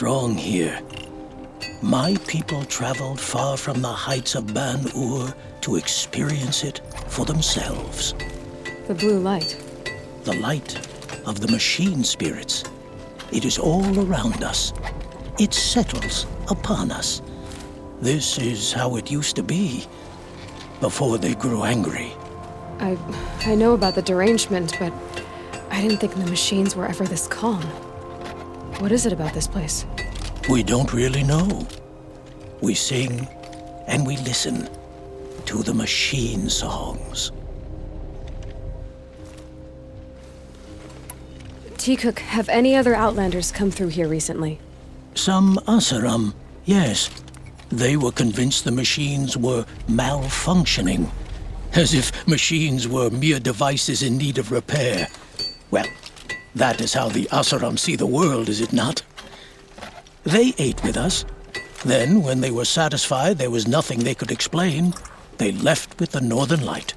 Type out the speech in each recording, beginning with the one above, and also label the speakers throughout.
Speaker 1: strong here. My people traveled far from the heights of Ban-Ur to experience it for themselves.
Speaker 2: The blue light.
Speaker 1: The light of the machine spirits. It is all around us. It settles upon us. This is how it used to be, before they grew angry.
Speaker 2: I know about the derangement, but I didn't think the machines were ever this calm. What is it about this place?
Speaker 1: We don't really know. We sing and we listen to the machine songs.
Speaker 2: T-Cook, have any other Outlanders come through here recently?
Speaker 1: Some Asaram, yes. They were convinced the machines were malfunctioning, as if machines were mere devices in need of repair. Well, that is how the Asaram see the world, is it not? They ate with us. Then, when they were satisfied there was nothing they could explain, they left with the Northern Light.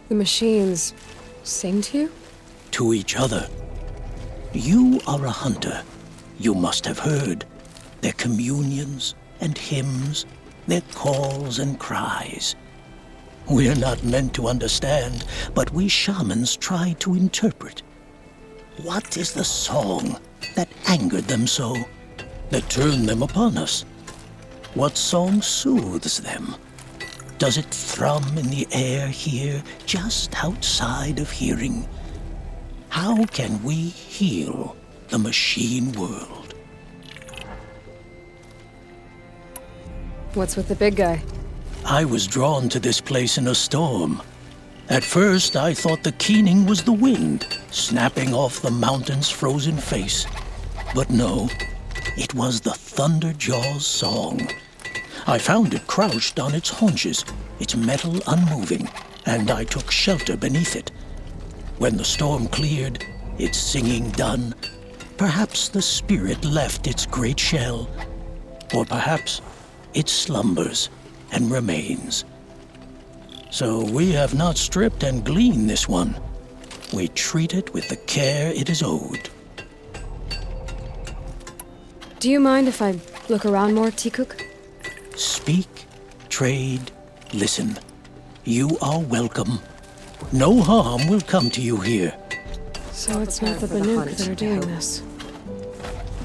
Speaker 2: The machines sing to you?
Speaker 1: To each other. You are a hunter. You must have heard their communions and hymns, their calls and cries. We're not meant to understand, but we shamans try to interpret. What is the song that angered them so, that turned them upon us? What song soothes them? Does it thrum in the air here, just outside of hearing? How can we heal the machine world?
Speaker 2: What's with the big guy?
Speaker 1: I was drawn to this place in a storm. At first, I thought the keening was the wind, snapping off the mountain's frozen face. But no, it was the Thunderjaw's song. I found it crouched on its haunches, its metal unmoving, and I took shelter beneath it. When the storm cleared, its singing done, perhaps the spirit left its great shell, or perhaps it slumbers and remains. So we have not stripped and gleaned this one. We treat it with the care it is owed.
Speaker 2: Do you mind if I look around more, T-Cook?
Speaker 1: Speak, trade, listen. You are welcome. No harm will come to you here.
Speaker 2: So it's not the Banuk that are doing this.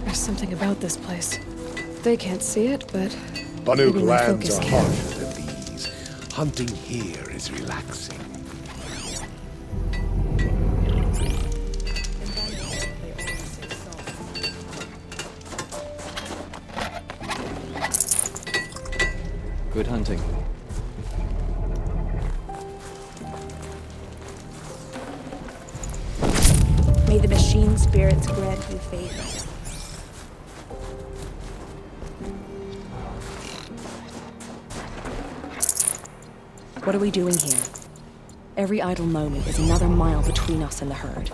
Speaker 2: There's something about this place. They can't see it, but
Speaker 3: Banuk
Speaker 2: maybe my
Speaker 3: lands
Speaker 2: focus
Speaker 3: are
Speaker 2: can.
Speaker 3: harsher than these. Hunting here is relaxing.
Speaker 4: Good hunting.
Speaker 5: May the machine spirits grant you favor. What are we doing here? Every idle moment is another mile between us and the herd.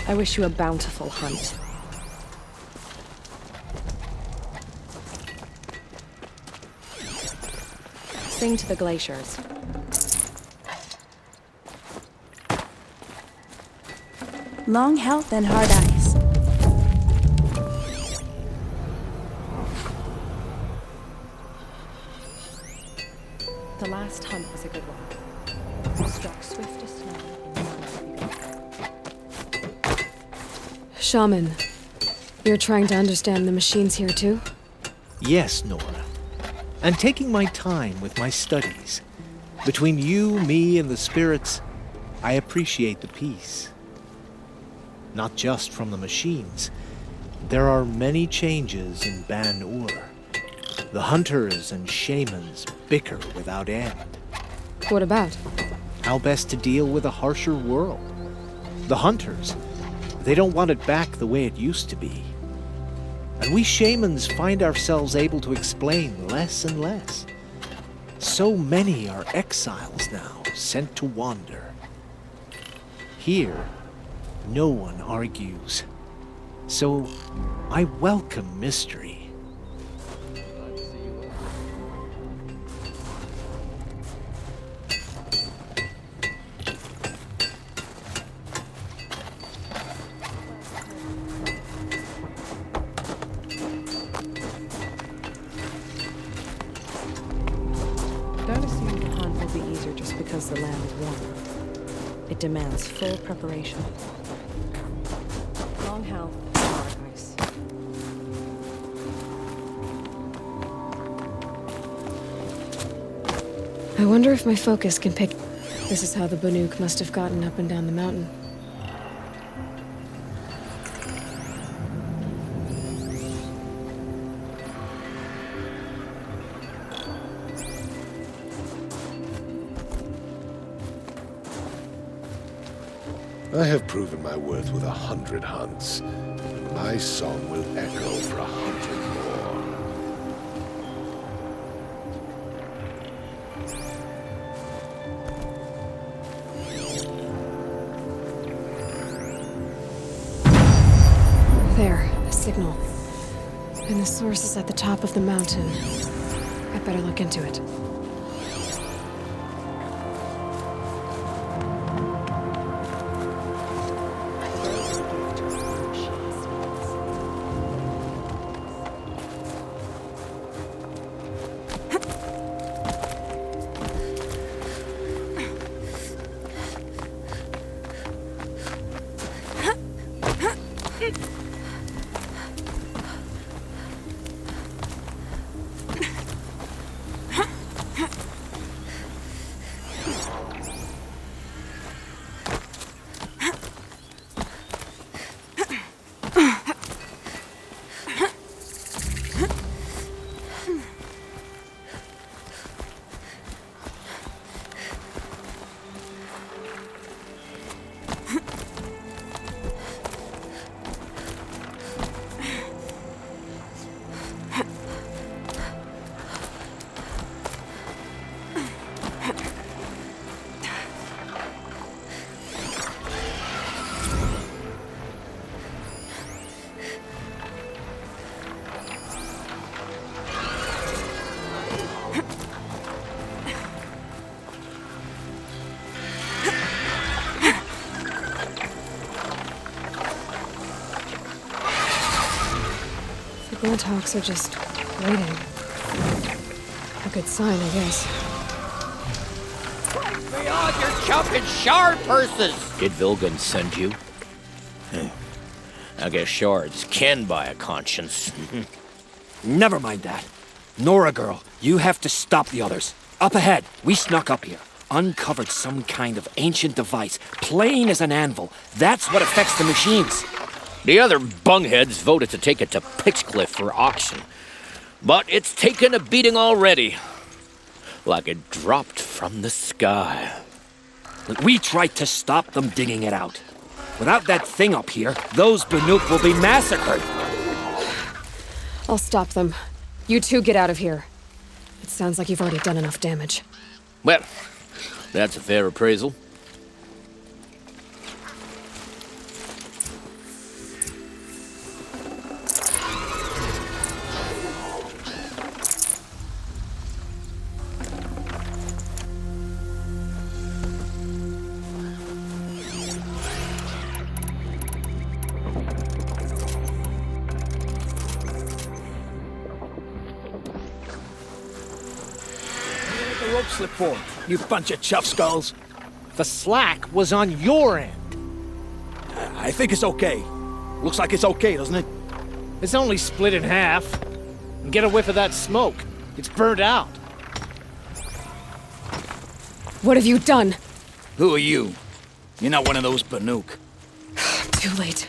Speaker 5: I wish you a bountiful hunt. Sing to the glaciers. Long health and hard ice. The last hunt was a good one. Struck swiftest snow in
Speaker 2: Shaman, you're trying to understand the machines here too?
Speaker 6: Yes, Nora. And taking my time with my studies. Between you, me, and the spirits, I appreciate the peace. Not just from the machines. There are many changes in Ban-Ur. The hunters and shamans bicker without end.
Speaker 2: What about?
Speaker 6: How best to deal with a harsher world. The hunters, they don't want it back the way it used to be. And we shamans find ourselves able to explain less and less. So many are exiles now, sent to wander. Here, no one argues. So I welcome mystery.
Speaker 5: the land warm. It demands full preparation. Long health, dark ice.
Speaker 2: I wonder if my focus can pick... This is how the Banuk must have gotten up and down the mountain.
Speaker 3: I have proven my worth with 100 hunts, and my song will echo for 100 more.
Speaker 2: There, a signal. And the source is at the top of the mountain. I better look into it. Talks are just waiting. A good sign, I guess.
Speaker 7: Beyond your jumping shard purses!
Speaker 8: Did Vilgun send you? I guess shards can buy a conscience.
Speaker 7: Never mind that. Nora girl, you have to stop the others. Up ahead, we snuck up here. Uncovered some kind of ancient device, plain as an anvil. That's what affects the machines.
Speaker 8: The other bungheads voted to take it to Pixcliff for auction. But it's taken a beating already. Like it dropped from the sky.
Speaker 7: We tried to stop them digging it out. Without that thing up here, those Banuk will be massacred.
Speaker 2: I'll stop them. You two get out of here. It sounds like you've already done enough damage.
Speaker 8: Well, that's a fair appraisal.
Speaker 9: Slip forward, you bunch of chuff skulls.
Speaker 6: The slack was on your end.
Speaker 9: I think it's okay. Looks like it's okay, doesn't it?
Speaker 6: It's only split in half. And get a whiff of that smoke. It's burned out.
Speaker 2: What have you done?
Speaker 9: Who are you? You're not one of those Banuk.
Speaker 2: Too late.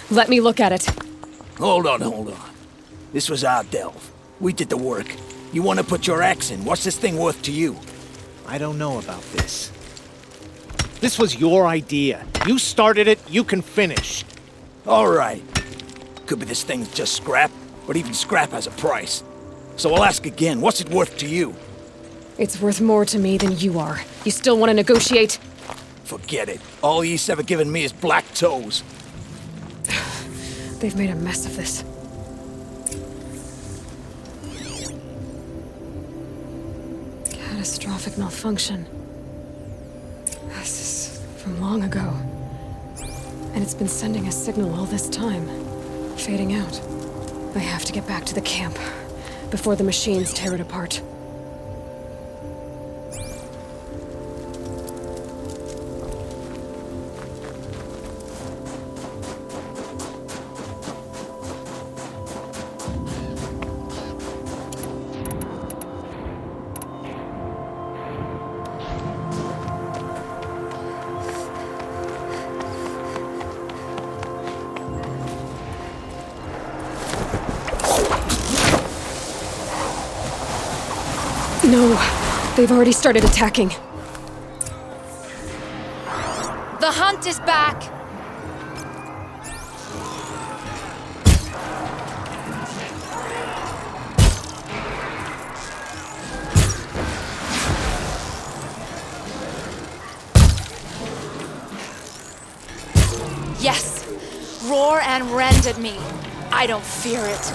Speaker 2: Let me look at it.
Speaker 9: Hold on. This was our delve. We did the work. You want to put your axe in? What's this thing worth to you?
Speaker 6: I don't know about this. This was your idea. You started it, you can finish.
Speaker 9: All right. Could be this thing's just scrap, but even scrap has a price. So I'll ask again, what's it worth to you?
Speaker 2: It's worth more to me than you are. You still want to negotiate?
Speaker 9: Forget it. All East's ever given me is black toes.
Speaker 2: They've made a mess of this. Catastrophic malfunction. This is from long ago. And it's been sending a signal all this time. Fading out. I have to get back to the camp before the machines tear it apart. No, they've already started attacking.
Speaker 10: The hunt is back! Yes! Roar and rend at me. I don't fear it.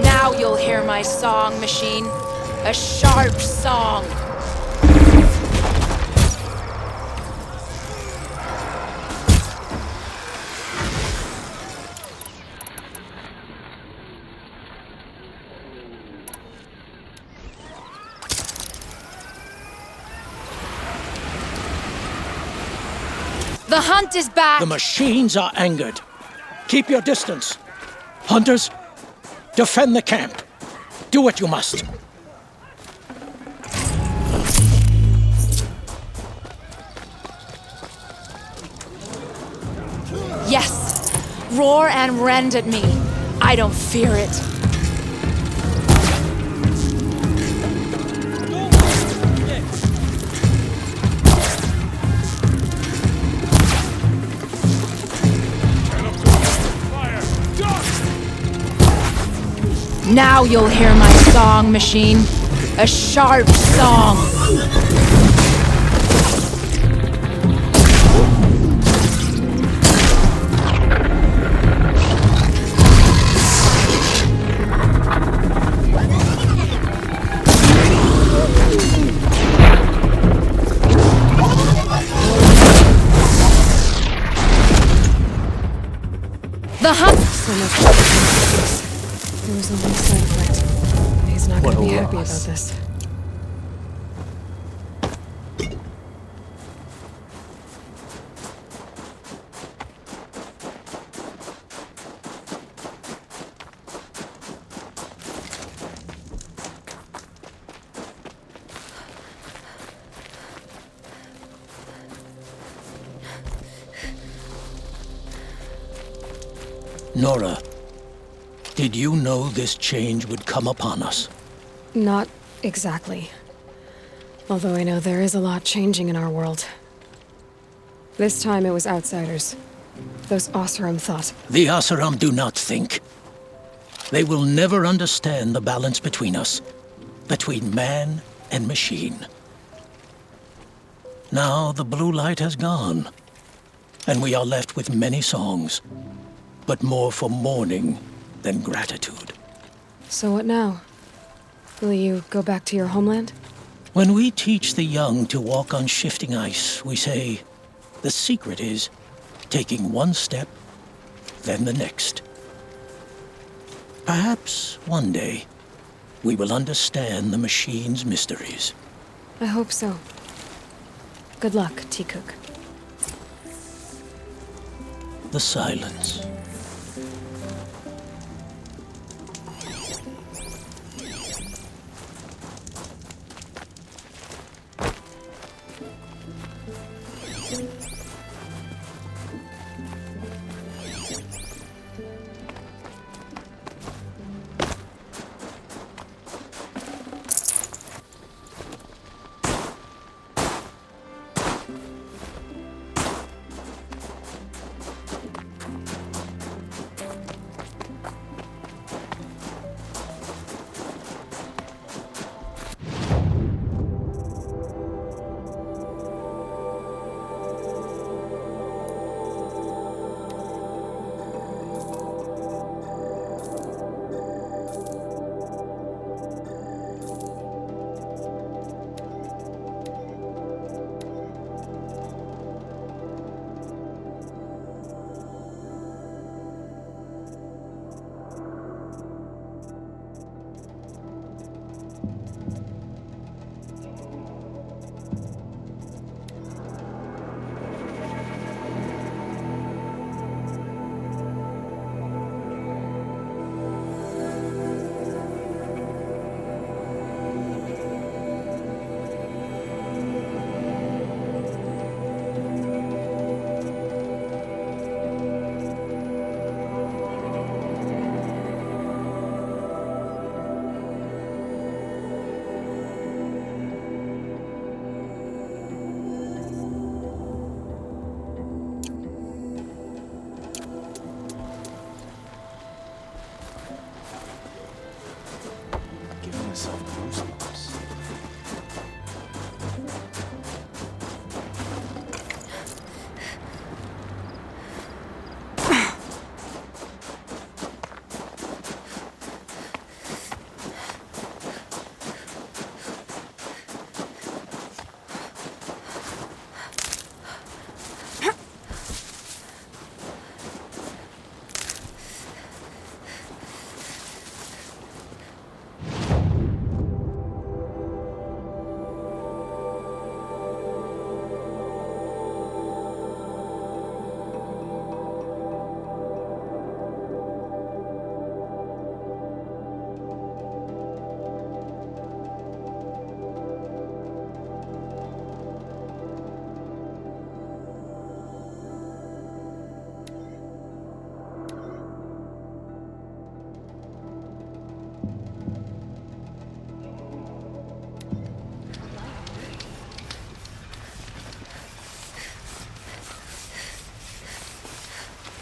Speaker 10: Now you'll hear my song, machine. A sharp song. The hunt is back!
Speaker 1: The machines are angered. Keep your distance. Hunters, defend the camp. Do what you must.
Speaker 10: Yes! Roar and rend at me. I don't fear it. Now you'll hear my song, machine. A sharp song. The hunt.
Speaker 2: So much. There was only side effect. He's not going to be happy about this.
Speaker 1: Nora, did you know this change would come upon us?
Speaker 2: Not exactly. Although I know there is a lot changing in our world. This time it was outsiders. Those Oseram thought.
Speaker 1: The Oseram do not think. They will never understand the balance between us, between man and machine. Now the blue light has gone, and we are left with many songs, but more for mourning than gratitude.
Speaker 2: So what now? Will you go back to your homeland?
Speaker 1: When we teach the young to walk on shifting ice, we say, the secret is taking one step, then the next. Perhaps one day, we will understand the machine's mysteries.
Speaker 2: I hope so. Good luck, T-Cook.
Speaker 1: The silence.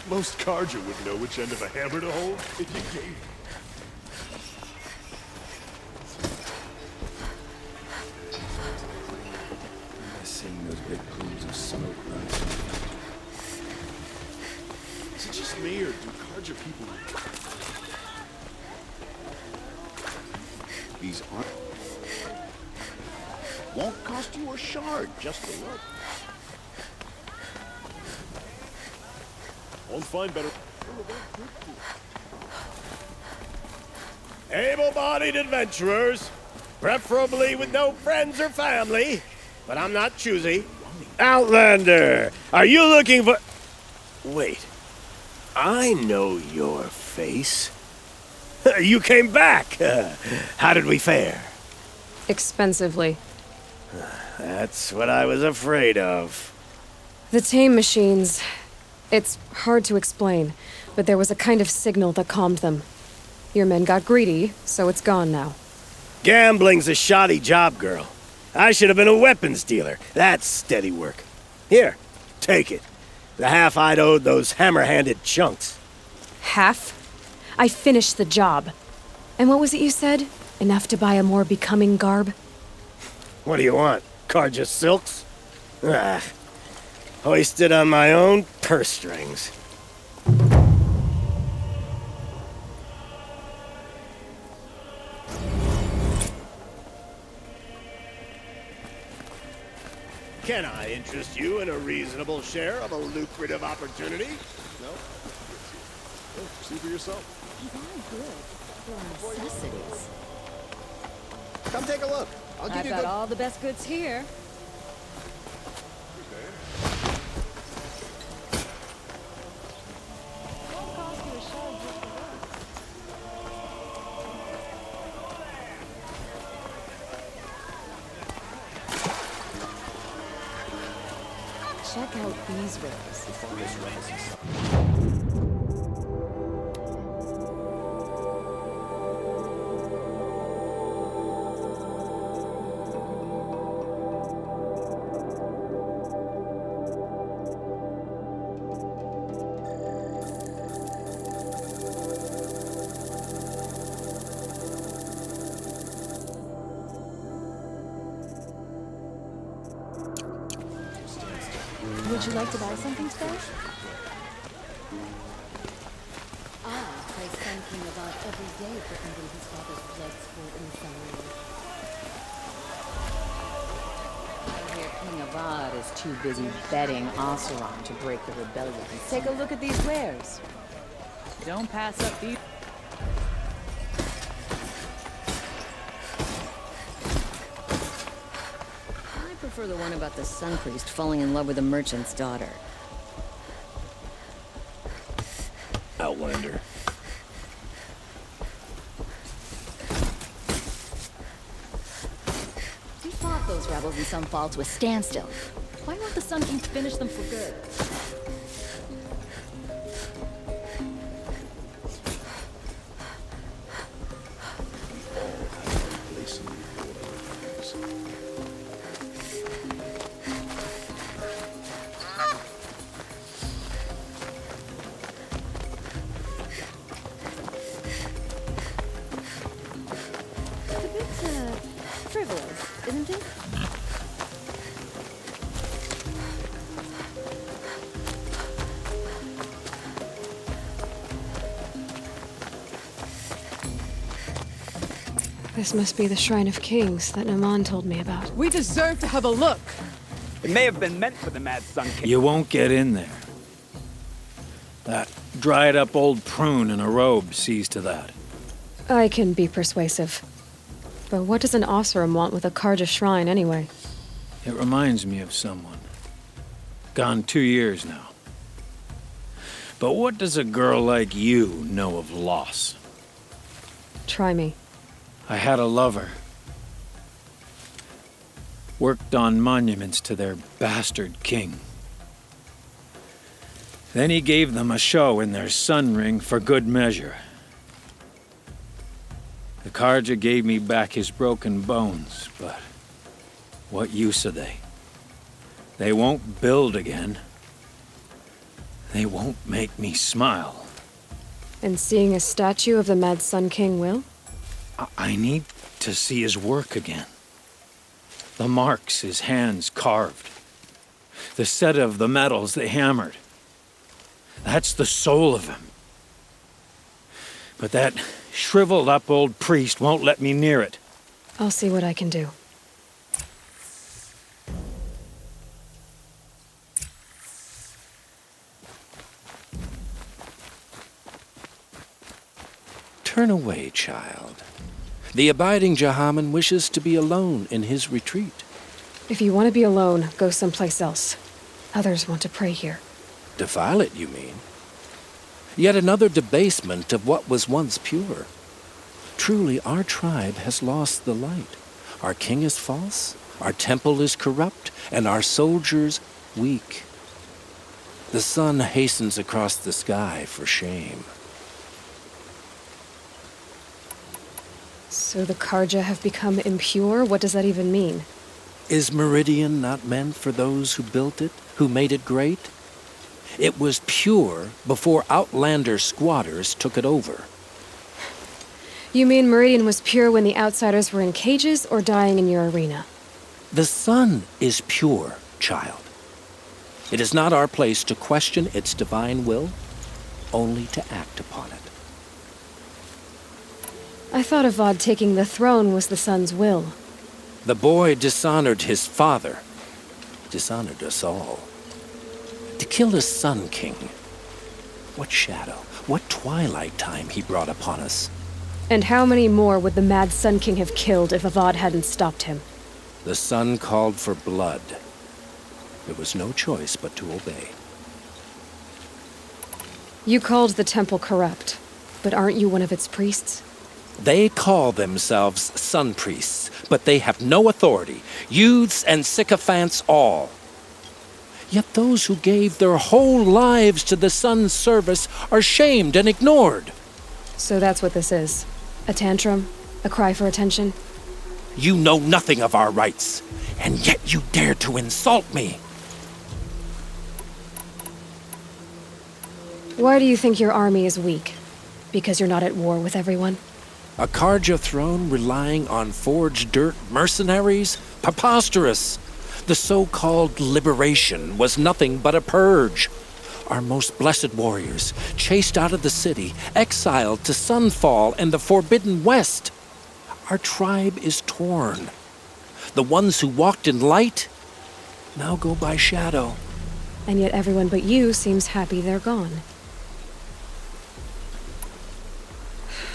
Speaker 3: Most Carja would know which end of a hammer to hold if you gave.
Speaker 9: Seeing those big plumes of smoke rising.
Speaker 3: Is it just me, or do Carja people...
Speaker 11: These aren't... Won't cost you a shard just to look.
Speaker 3: Won't find better... Able-bodied adventurers, preferably with no friends or family, but I'm not choosy. Outlander, are you looking for... Wait, I know your face. You came back. How did we fare?
Speaker 2: Expensively.
Speaker 3: That's what I was afraid of.
Speaker 2: The tame machines. It's hard to explain, but there was a kind of signal that calmed them. Your men got greedy, so it's gone now.
Speaker 3: Gambling's a shoddy job, girl. I should have been a weapons dealer. That's steady work. Here, take it. The half I'd owed those hammer-handed chunks.
Speaker 2: Half? I finished the job. And what was it you said? Enough to buy a more becoming garb?
Speaker 3: What do you want? Carja silks? Ah, hoisted on my own purse strings. Can I interest you in a reasonable share of a lucrative opportunity?
Speaker 11: No? Well, see for yourself.
Speaker 10: Good. Necessities.
Speaker 11: Come take a look. I'll give
Speaker 5: I've
Speaker 11: you
Speaker 5: got
Speaker 11: good...
Speaker 5: all the best goods here. Check out these rails. Would you like to buy something today?
Speaker 10: I thinking about every day pretending his father's blood sport in the summer.
Speaker 5: I hear King Avad is too busy betting Oseram to break the rebellion. Take a look at these wares. Don't pass up these. I prefer the one about the sun priest falling in love with a merchant's daughter.
Speaker 3: Outlander.
Speaker 10: We fought those rebels in some fall to a standstill. Why won't the Sun King finish them for good? It's a bit, frivolous, isn't it?
Speaker 2: This must be the Shrine of Kings that Naman told me about.
Speaker 12: We deserve to have a look.
Speaker 13: It may have been meant for the Mad Sun King.
Speaker 14: You won't get in there. That dried-up old prune in a robe sees to that.
Speaker 2: I can be persuasive. But what does an Oseram want with a Karja shrine, anyway?
Speaker 14: It reminds me of someone. Gone 2 years now. But what does a girl like you know of loss?
Speaker 2: Try me.
Speaker 14: I had a lover. Worked on monuments to their bastard king. Then he gave them a show in their sun ring for good measure. The Karja gave me back his broken bones, but what use are they? They won't build again. They won't make me smile.
Speaker 2: And seeing a statue of the Mad Sun King will?
Speaker 14: I need to see his work again. The marks his hands carved. The set of the metals they hammered. That's the soul of him. But that shriveled up old priest won't let me near it.
Speaker 2: I'll see what I can do.
Speaker 7: Turn away, child. The abiding Jahaman wishes to be alone in his retreat.
Speaker 2: If you want to be alone, go someplace else. Others want to pray here.
Speaker 7: Defile it, you mean? Yet another debasement of what was once pure. Truly, our tribe has lost the light. Our king is false, our temple is corrupt, and our soldiers weak. The sun hastens across the sky for shame.
Speaker 2: So the Karja have become impure? What does that even mean?
Speaker 7: Is Meridian not meant for those who built it, who made it great? It was pure before outlander squatters took it over.
Speaker 2: You mean Meridian was pure when the outsiders were in cages or dying in your arena?
Speaker 7: The sun is pure, child. It is not our place to question its divine will, only to act upon it.
Speaker 2: I thought Avad taking the throne was the sun's will.
Speaker 7: The boy dishonored his father, dishonored us all. To kill the Sun King. What shadow, what twilight time he brought upon us.
Speaker 2: And how many more would the Mad Sun King have killed if Avad hadn't stopped him?
Speaker 7: The sun called for blood. There was no choice but to obey.
Speaker 2: You called the temple corrupt, but aren't you one of its priests?
Speaker 7: They call themselves sun priests, but they have no authority. Youths and sycophants all. Yet those who gave their whole lives to the sun's service are shamed and ignored.
Speaker 2: So that's what this is. A tantrum? A cry for attention?
Speaker 7: You know nothing of our rights, and yet you dare to insult me.
Speaker 2: Why do you think your army is weak? Because you're not at war with everyone?
Speaker 7: A Karja throne relying on forged dirt mercenaries? Preposterous! The so-called liberation was nothing but a purge. Our most blessed warriors, chased out of the city, exiled to Sunfall and the Forbidden West. Our tribe is torn. The ones who walked in light now go by shadow.
Speaker 2: And yet everyone but you seems happy they're gone.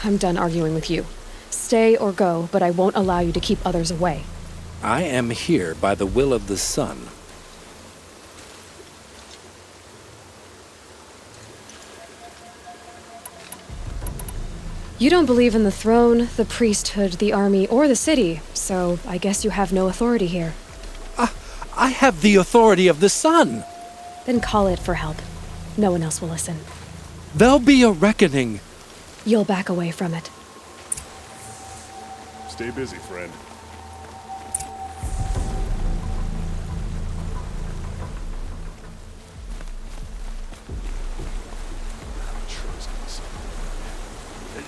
Speaker 2: I'm done arguing with you. Stay or go, but I won't allow you to keep others away.
Speaker 7: I am here by the will of the sun.
Speaker 2: You don't believe in the throne, the priesthood, the army, or the city, so I guess you have no authority here.
Speaker 7: I have the authority of the sun.
Speaker 2: Then call it for help. No one else will listen.
Speaker 7: There'll be a reckoning.
Speaker 2: You'll back away from it.
Speaker 11: Stay busy, friend.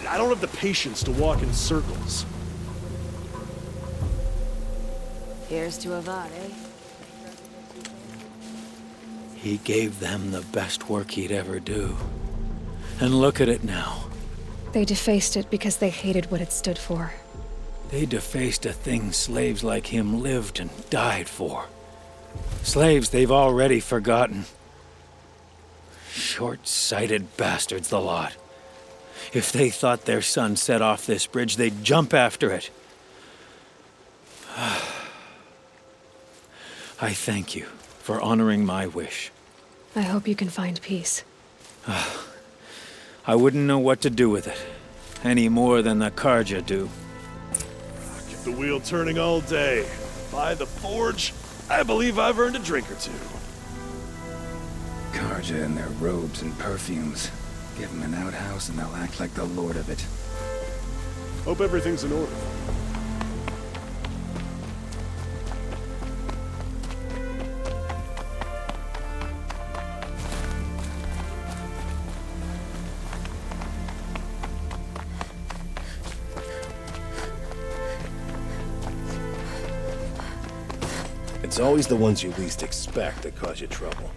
Speaker 11: I don't have the patience to walk in circles.
Speaker 5: Here's to Avad, eh?
Speaker 14: He gave them the best work he'd ever do. And look at it now.
Speaker 2: They defaced it because they hated what it stood for.
Speaker 14: They defaced a thing slaves like him lived and died for. Slaves they've already forgotten. Short-sighted bastards, the lot. If they thought their son set off this bridge, they'd jump after it. I thank you for honoring my wish.
Speaker 2: I hope you can find peace.
Speaker 14: I wouldn't know what to do with it, any more than the Karja do.
Speaker 11: Keep the wheel turning all day. By the forge, I believe I've earned a drink or two.
Speaker 12: Karja in their robes and perfumes. Give them an outhouse and they'll act like the lord of it.
Speaker 11: Hope everything's in order. It's always the ones you least expect that cause you trouble.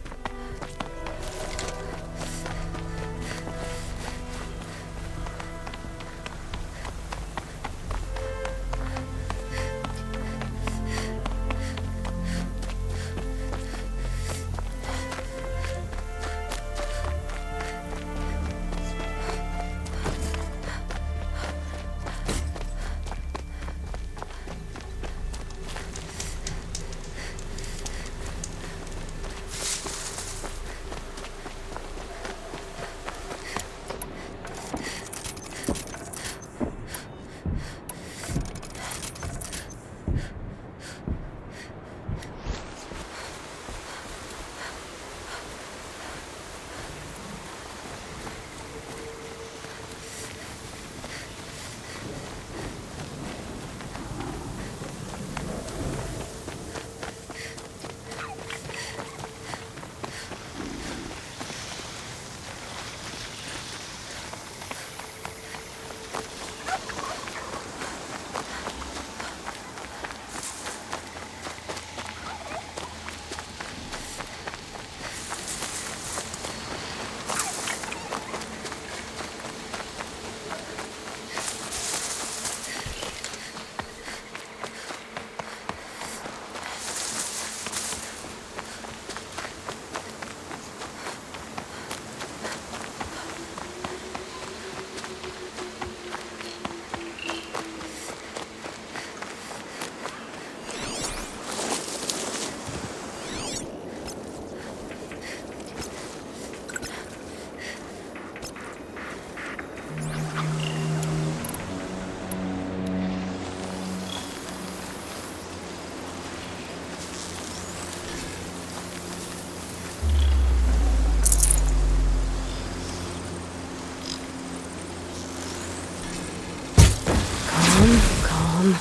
Speaker 2: Calm.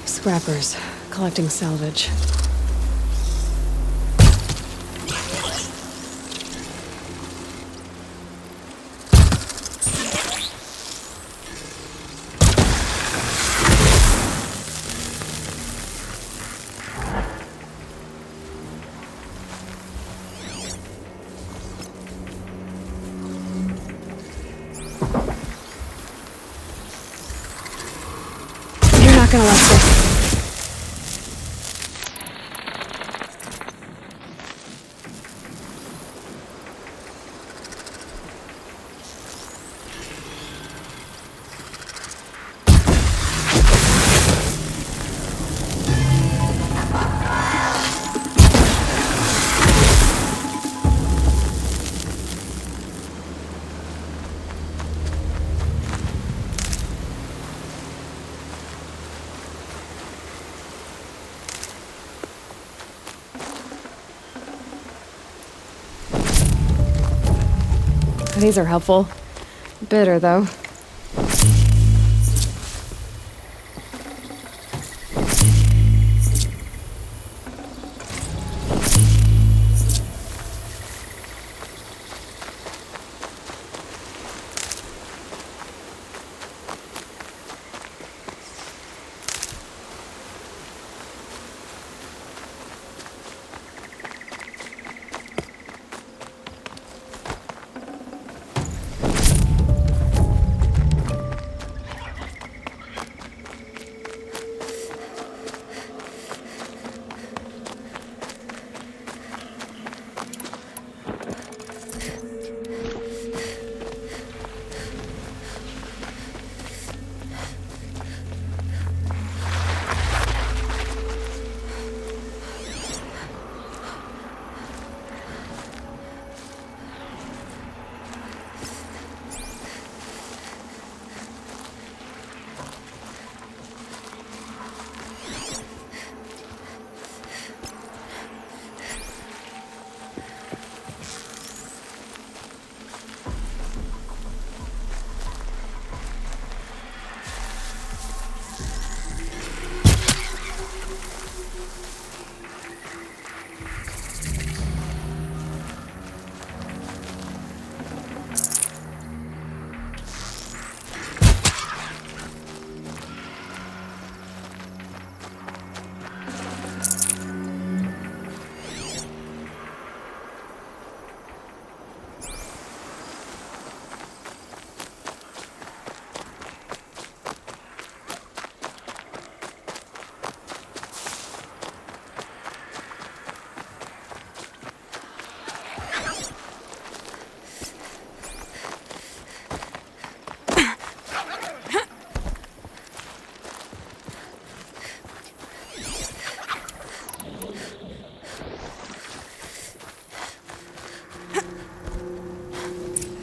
Speaker 2: Scrappers, collecting salvage. You're not gonna like this. These are helpful. Bitter, though.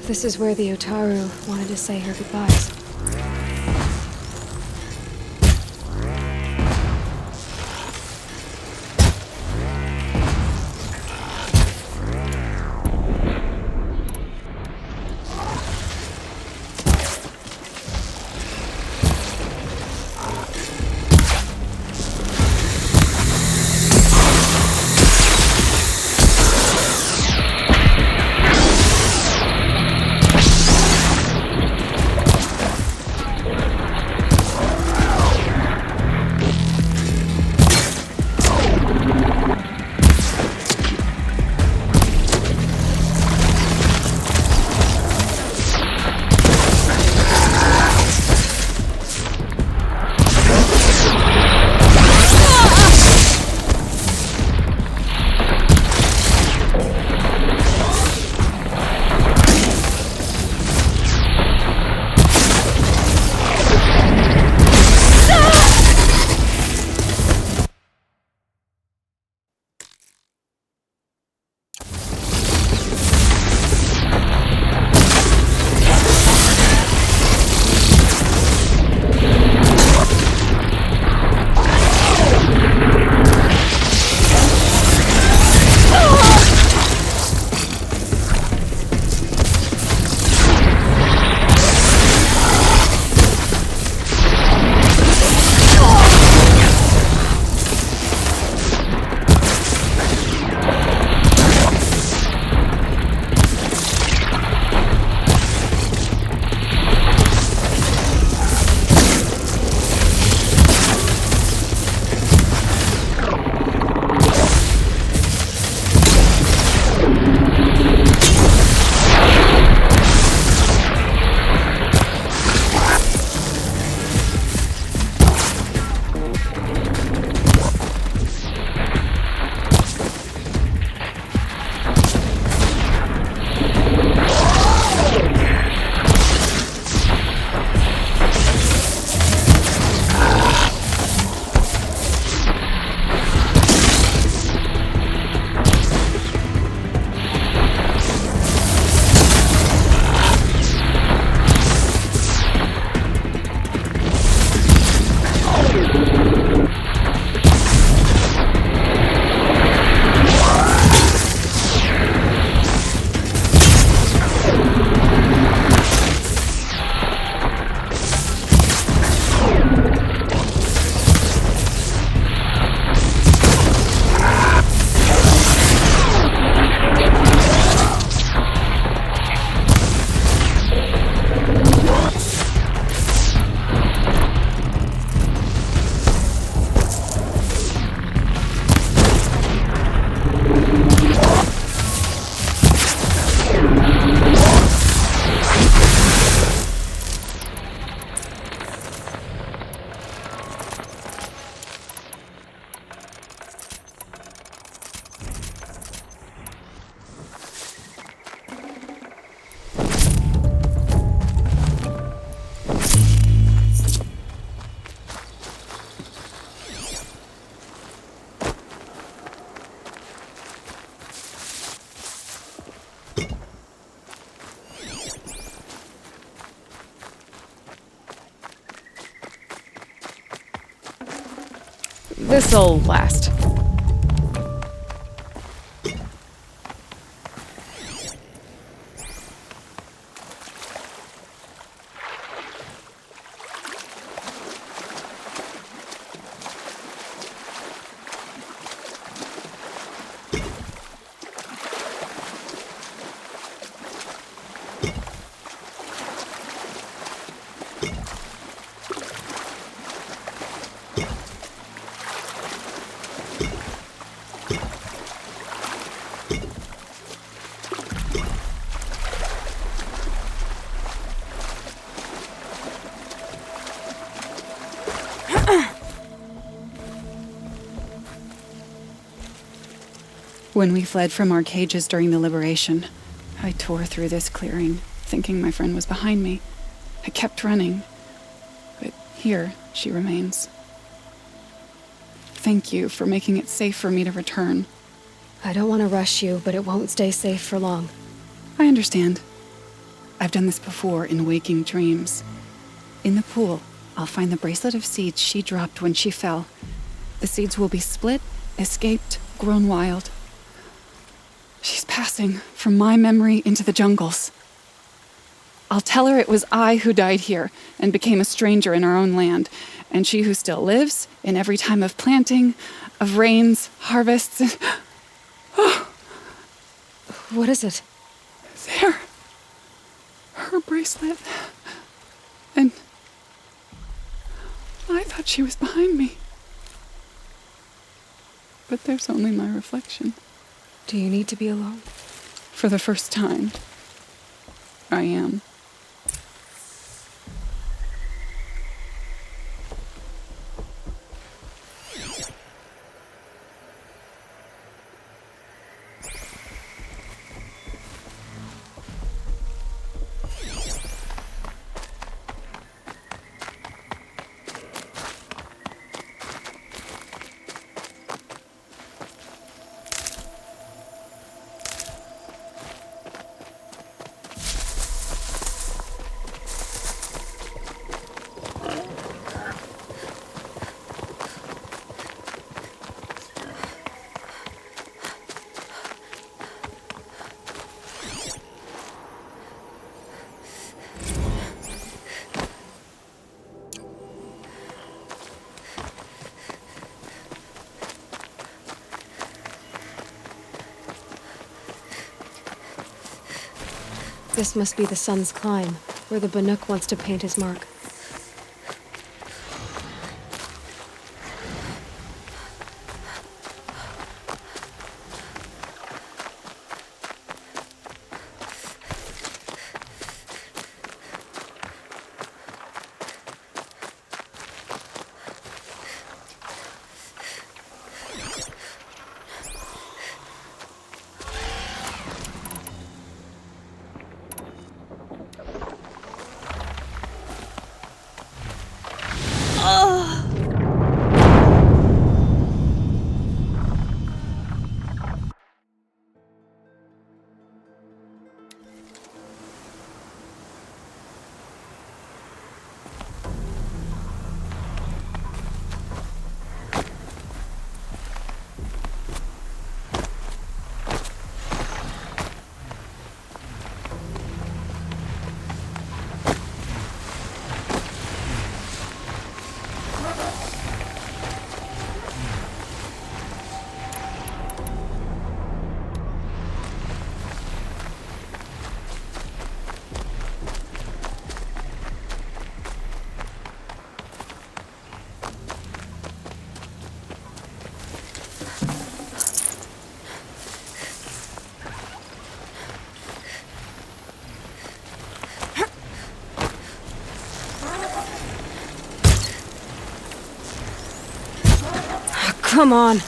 Speaker 2: This is where the Otaru wanted to say her goodbyes. This'll last.
Speaker 15: When we fled from our cages during the liberation, I tore through this clearing, thinking my friend was behind me. I kept running, but here she remains. Thank you for making it safe for me to return.
Speaker 2: I don't want to rush you, but it won't stay safe for long.
Speaker 15: I understand. I've done this before in waking dreams. In the pool, I'll find the bracelet of seeds she dropped when she fell. The seeds will be split, escaped, grown wild. She's passing from my memory into the jungles. I'll tell her it was I who died here and became a stranger in our own land, and she who still lives in every time of planting, of rains, harvests, and... Oh.
Speaker 2: What is it?
Speaker 15: There. Her bracelet. And I thought she was behind me. But there's only my reflection.
Speaker 2: Do you need to be alone?
Speaker 15: For the first time, I am.
Speaker 2: This must be the sun's climb, where the Banuk wants to paint his mark. Come on.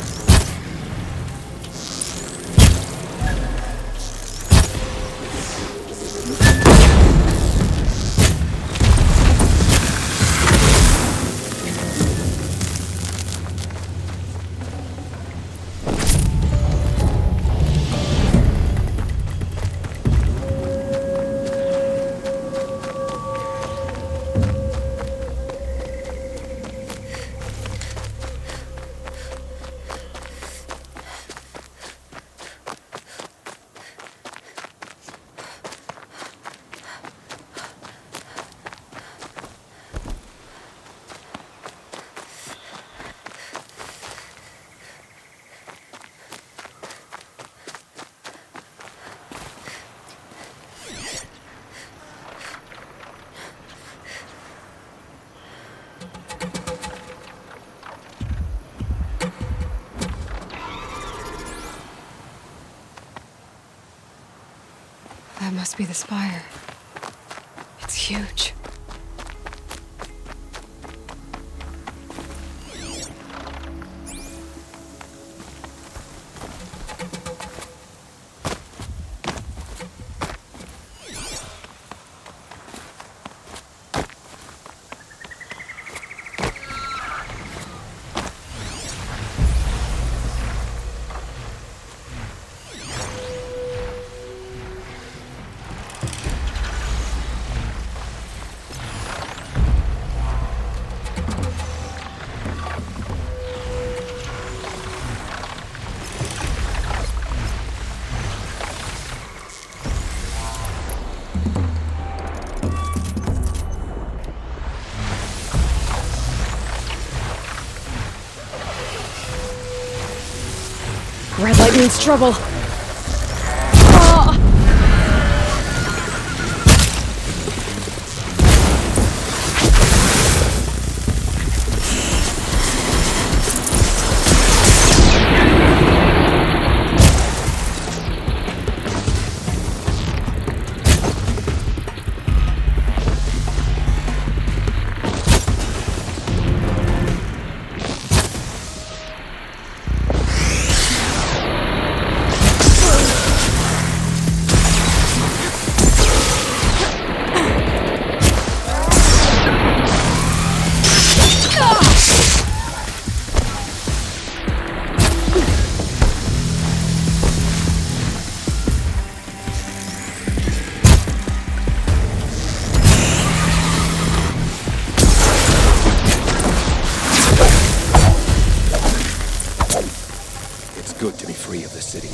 Speaker 2: That must be the spire. It's huge. sense trouble.
Speaker 7: Good to be free of the city.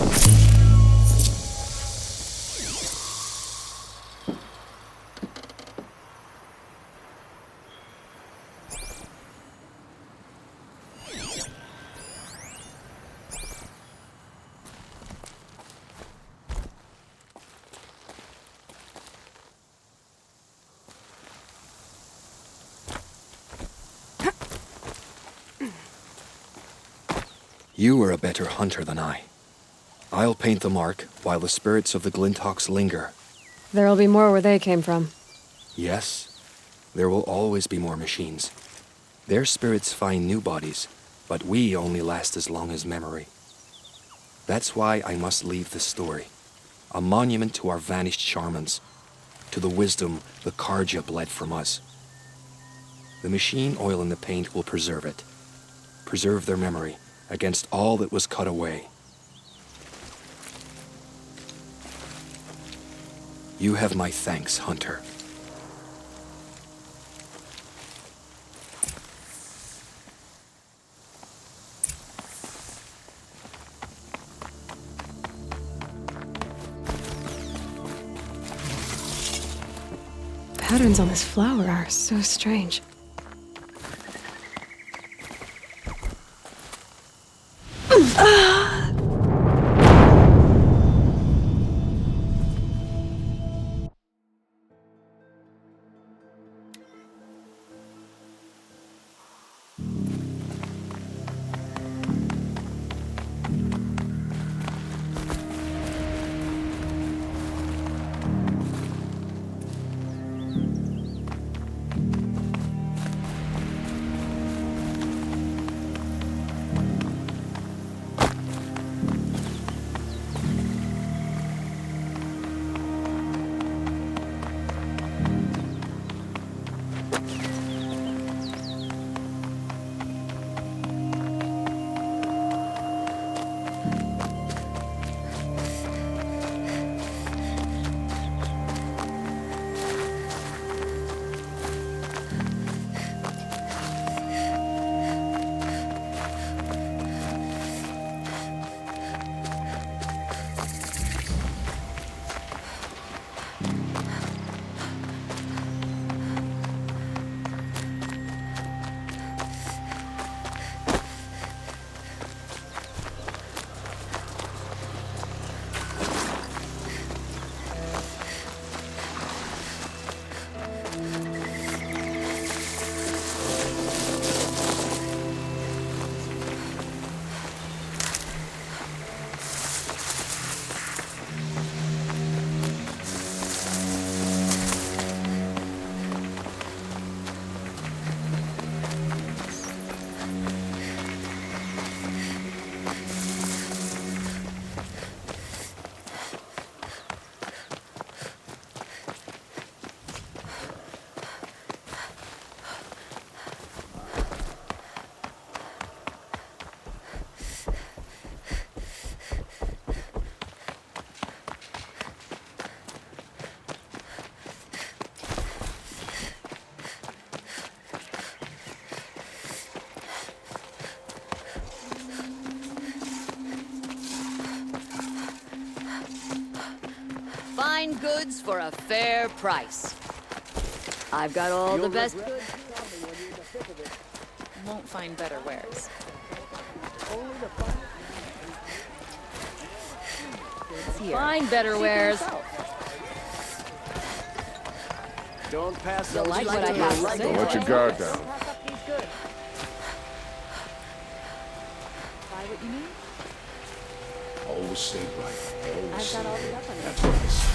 Speaker 7: You are a better hunter than I. I'll paint the mark while the spirits of the Glinthawks linger.
Speaker 2: There'll be more where they came from.
Speaker 7: Yes, there will always be more machines. Their spirits find new bodies, but we only last as long as memory. That's why I must leave this story. A monument to our vanished shamans, to the wisdom the Karja bled from us. The machine oil in the paint will preserve it. Preserve their memory against all that was cut away. You have my thanks, Hunter.
Speaker 2: Patterns on this flower are so strange.
Speaker 5: Fine goods for a fair price. I've got all the best goods.
Speaker 16: Won't find better wares.
Speaker 5: Find better wares.
Speaker 3: Don't pass
Speaker 5: You'll like what I have to say.
Speaker 16: Don't let your guard down.
Speaker 5: Pass up these goods. Buy what you need.
Speaker 16: Always stay right. Always
Speaker 5: I've
Speaker 16: stay
Speaker 5: got all the
Speaker 16: right.
Speaker 5: weapons.
Speaker 16: That's what I said.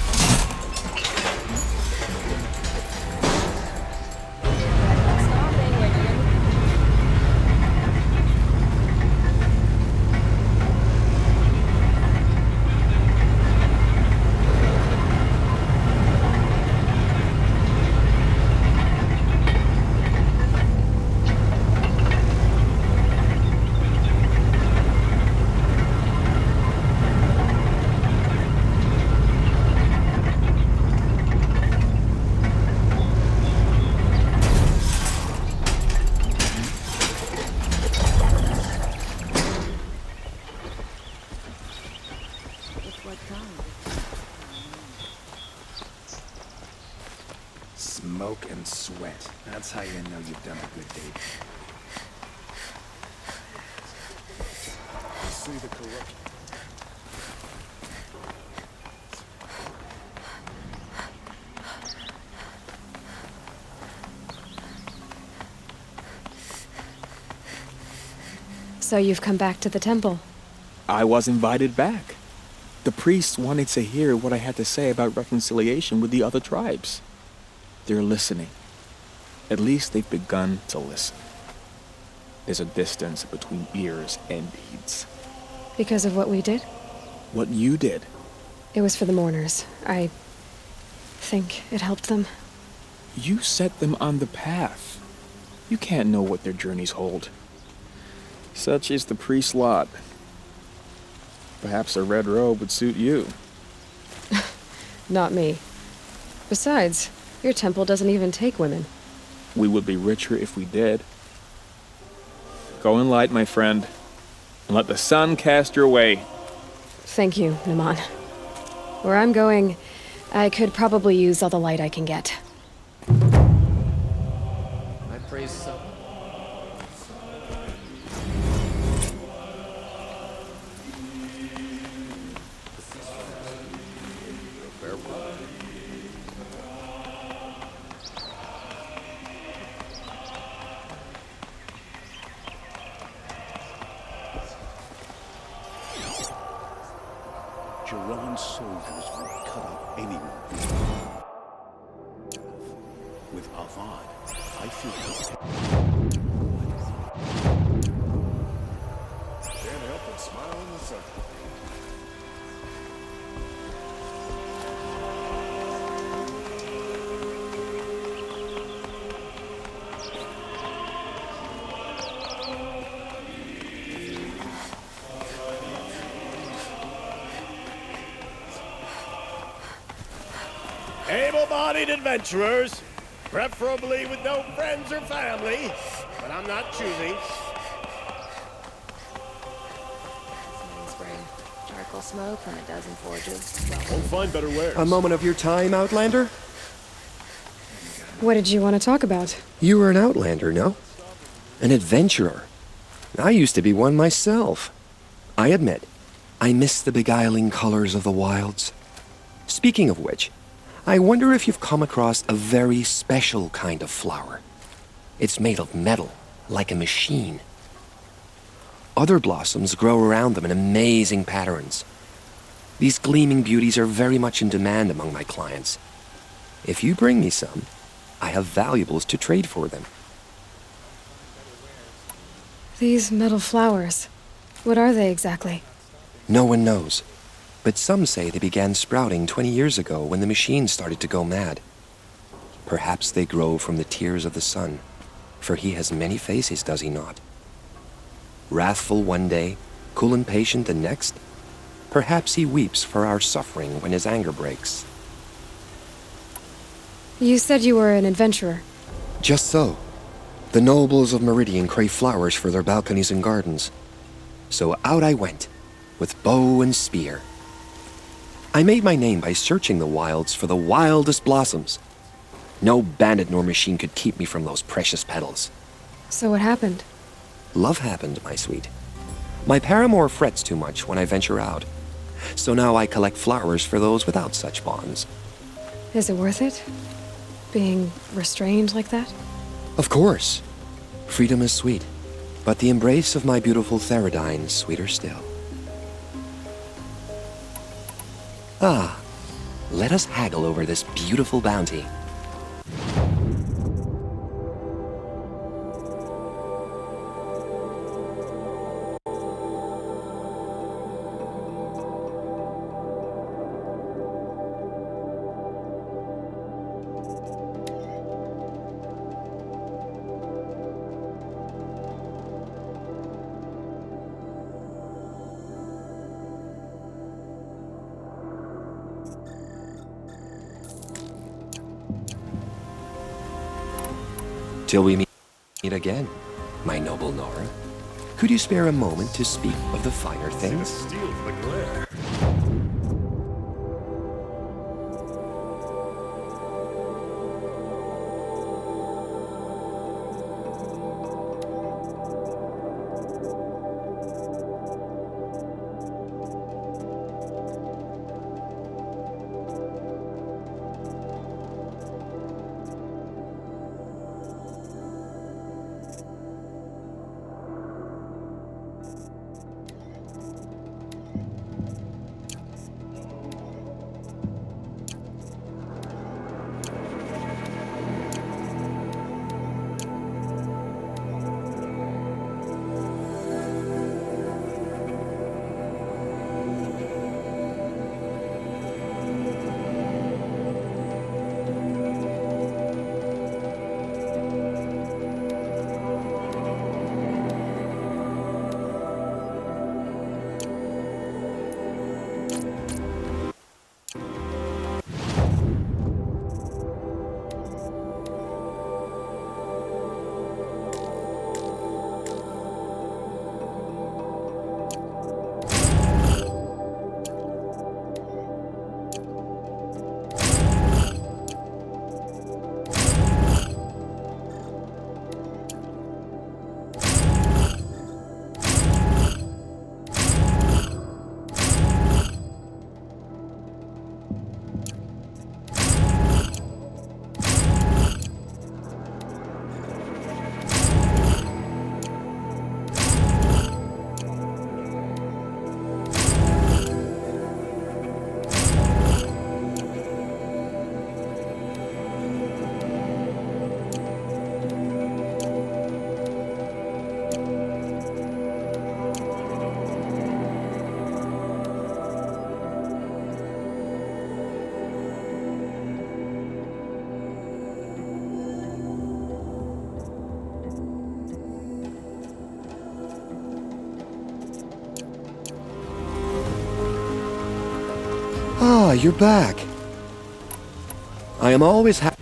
Speaker 12: Smoke and sweat. That's how you know you've done a good deed.
Speaker 16: I see the corruption.
Speaker 2: So you've come back to the temple.
Speaker 17: I was invited back. The priests wanted to hear what I had to say about reconciliation with the other tribes. They're listening. At least they've begun to listen. There's a distance between ears and deeds.
Speaker 2: Because of what we did?
Speaker 17: What you did.
Speaker 2: It was for the mourners. I think it helped them.
Speaker 17: You set them on the path. You can't know what their journeys hold. Such is the priest's lot. Perhaps a red robe would suit you.
Speaker 2: Not me. Besides, your temple doesn't even take women.
Speaker 17: We would be richer if we did. Go in light, my friend, and let the sun cast your way.
Speaker 2: Thank you, Naman. Where I'm going, I could probably use all the light I can get.
Speaker 4: I praise some.
Speaker 11: Jiran's soldiers would cut up anyone. With Avad, I feel
Speaker 16: Can't help but smile in the sun.
Speaker 3: Able-bodied adventurers, preferably with no friends or family, but I'm not choosy.
Speaker 10: Spring. Charcoal smoke from a dozen forges.
Speaker 11: Won't find better wares.
Speaker 18: A moment of your time, Outlander?
Speaker 2: What did you want to talk about?
Speaker 18: You were an Outlander, no? An adventurer. I used to be one myself. I admit, I miss the beguiling colors of the wilds. Speaking of which, I wonder if you've come across a very special kind of flower. It's made of metal, like a machine. Other blossoms grow around them in amazing patterns. These gleaming beauties are very much in demand among my clients. If you bring me some, I have valuables to trade for them.
Speaker 2: These metal flowers. What are they exactly?
Speaker 18: No one knows. But some say they began sprouting 20 years ago when the machine started to go mad. Perhaps they grow from the tears of the sun, for he has many faces, does he not? Wrathful one day, cool and patient the next. Perhaps he weeps for our suffering when his anger breaks.
Speaker 2: You said you were an adventurer.
Speaker 18: Just so. The nobles of Meridian crave flowers for their balconies and gardens. So out I went, with bow and spear. I made my name by searching the wilds for the wildest blossoms. No bandit nor machine could keep me from those precious petals.
Speaker 2: So what happened?
Speaker 18: Love happened, my sweet. My paramour frets too much when I venture out, So now I collect flowers for those without such bonds.
Speaker 2: Is it worth it? Being restrained like that?
Speaker 18: Of course. Freedom is sweet, but the embrace of my beautiful Theridine is sweeter still. Ah, let us haggle over this beautiful bounty. Till we meet again, my noble Nora. Could you spare a moment to speak of the finer things?
Speaker 16: Steal from the glare.
Speaker 18: Ah, you're back. I am always happy.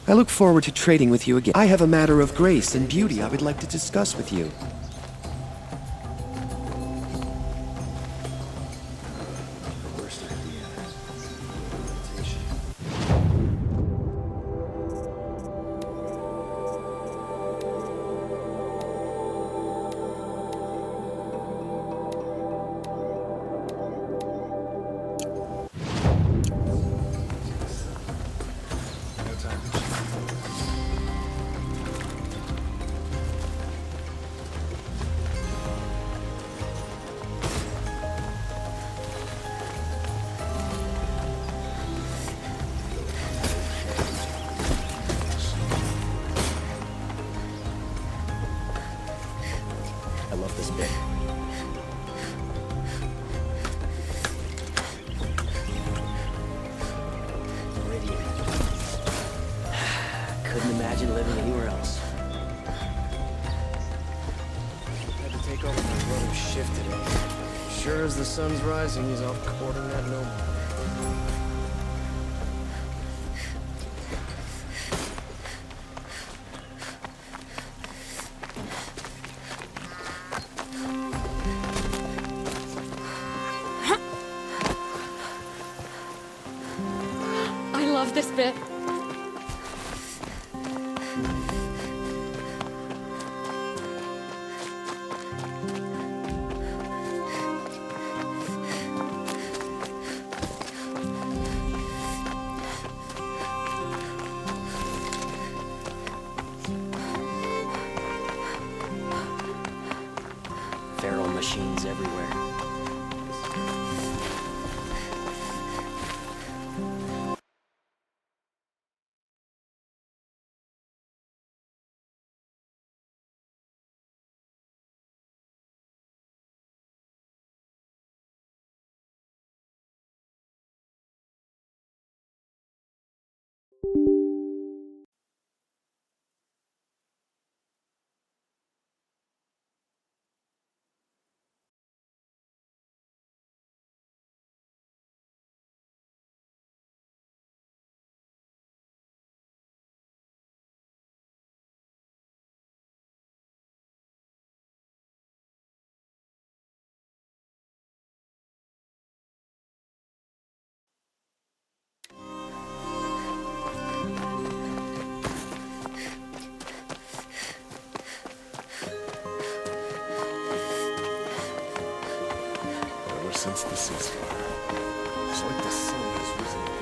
Speaker 18: I look forward to trading with you again. I have a matter of grace and beauty I would like to discuss with you.
Speaker 3: I love this bit. Meridian. Couldn't imagine living anywhere else. Had to take over my brother's shift today. Sure as the sun's rising, he's off courting that noble.
Speaker 10: bit.
Speaker 7: Feral machines everywhere.
Speaker 16: Ever since the ceasefire, it's like the sun has risen again.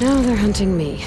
Speaker 2: Now they're hunting me.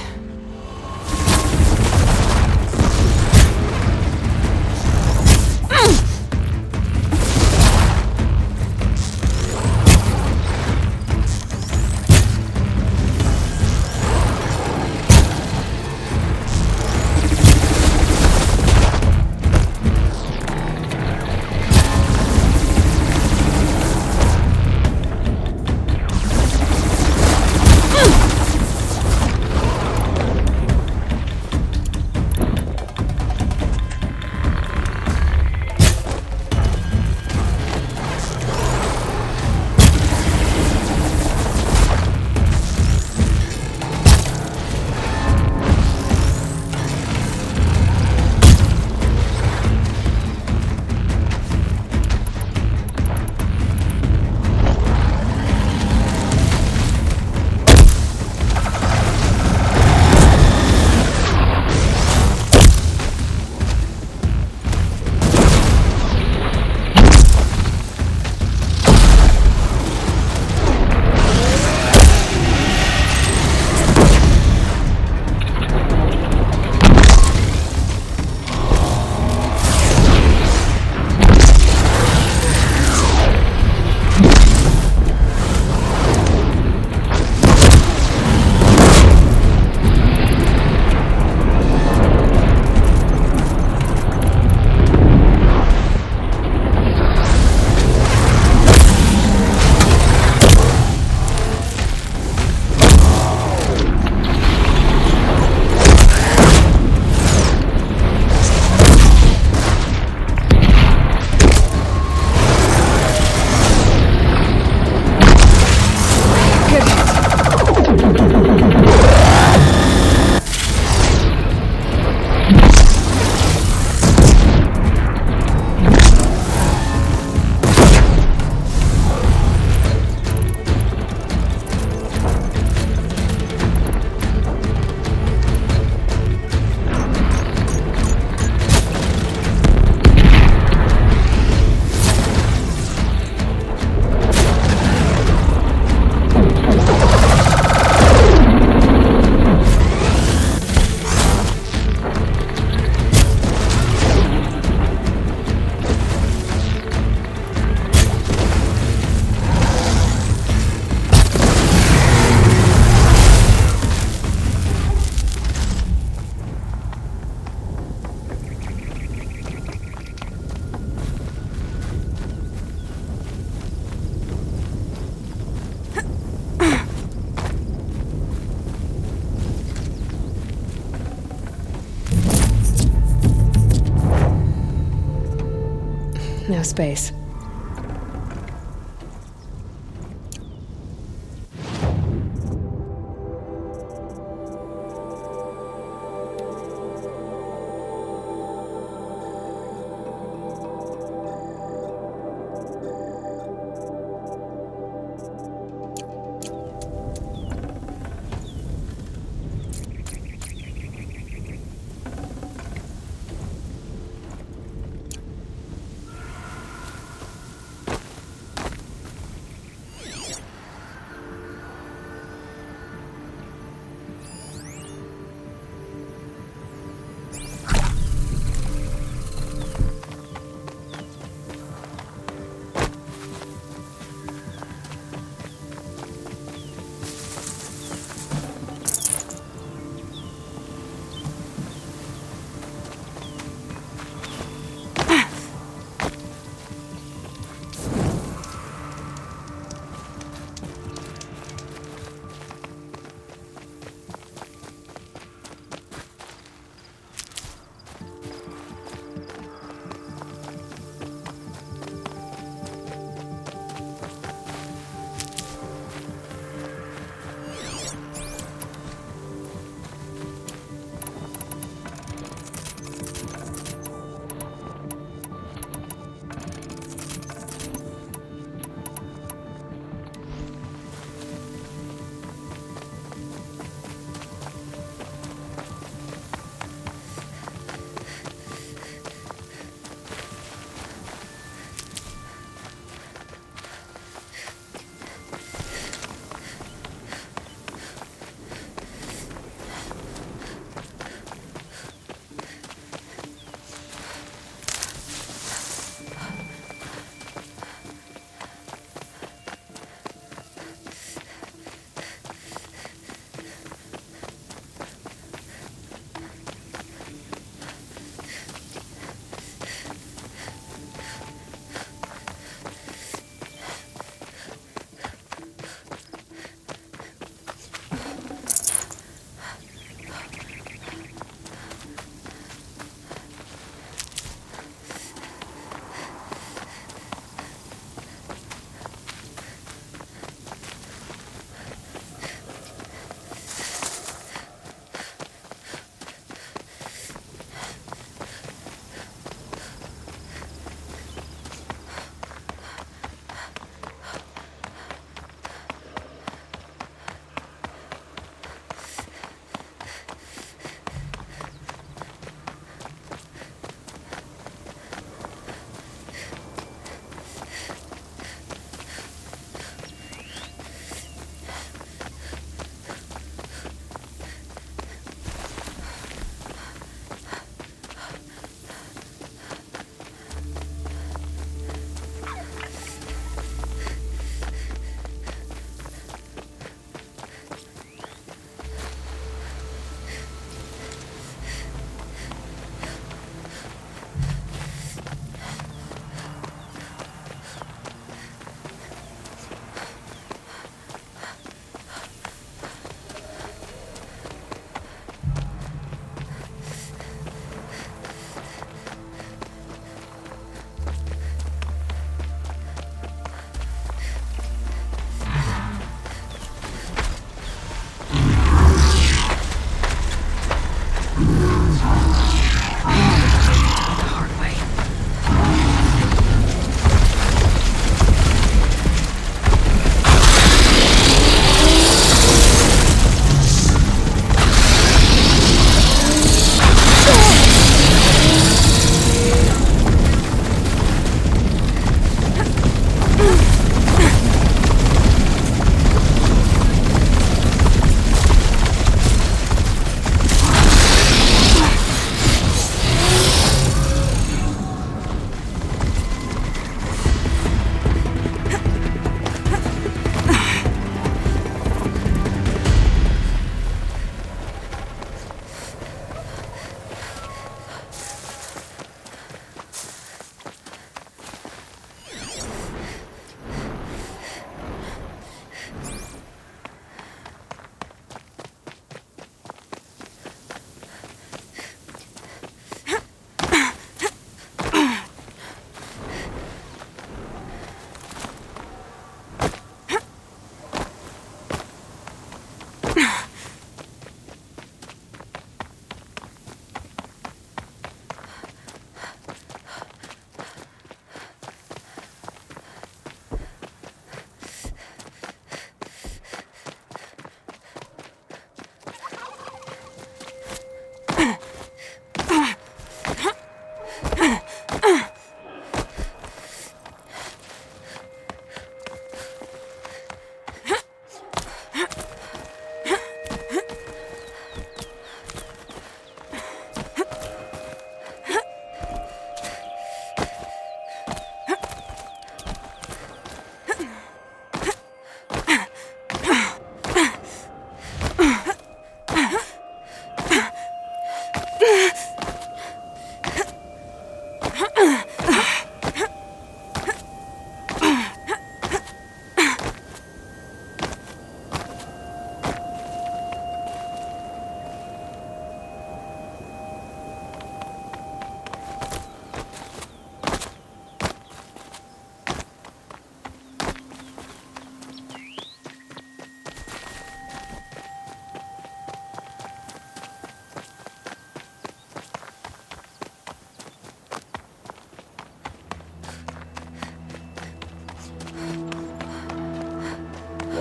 Speaker 2: space.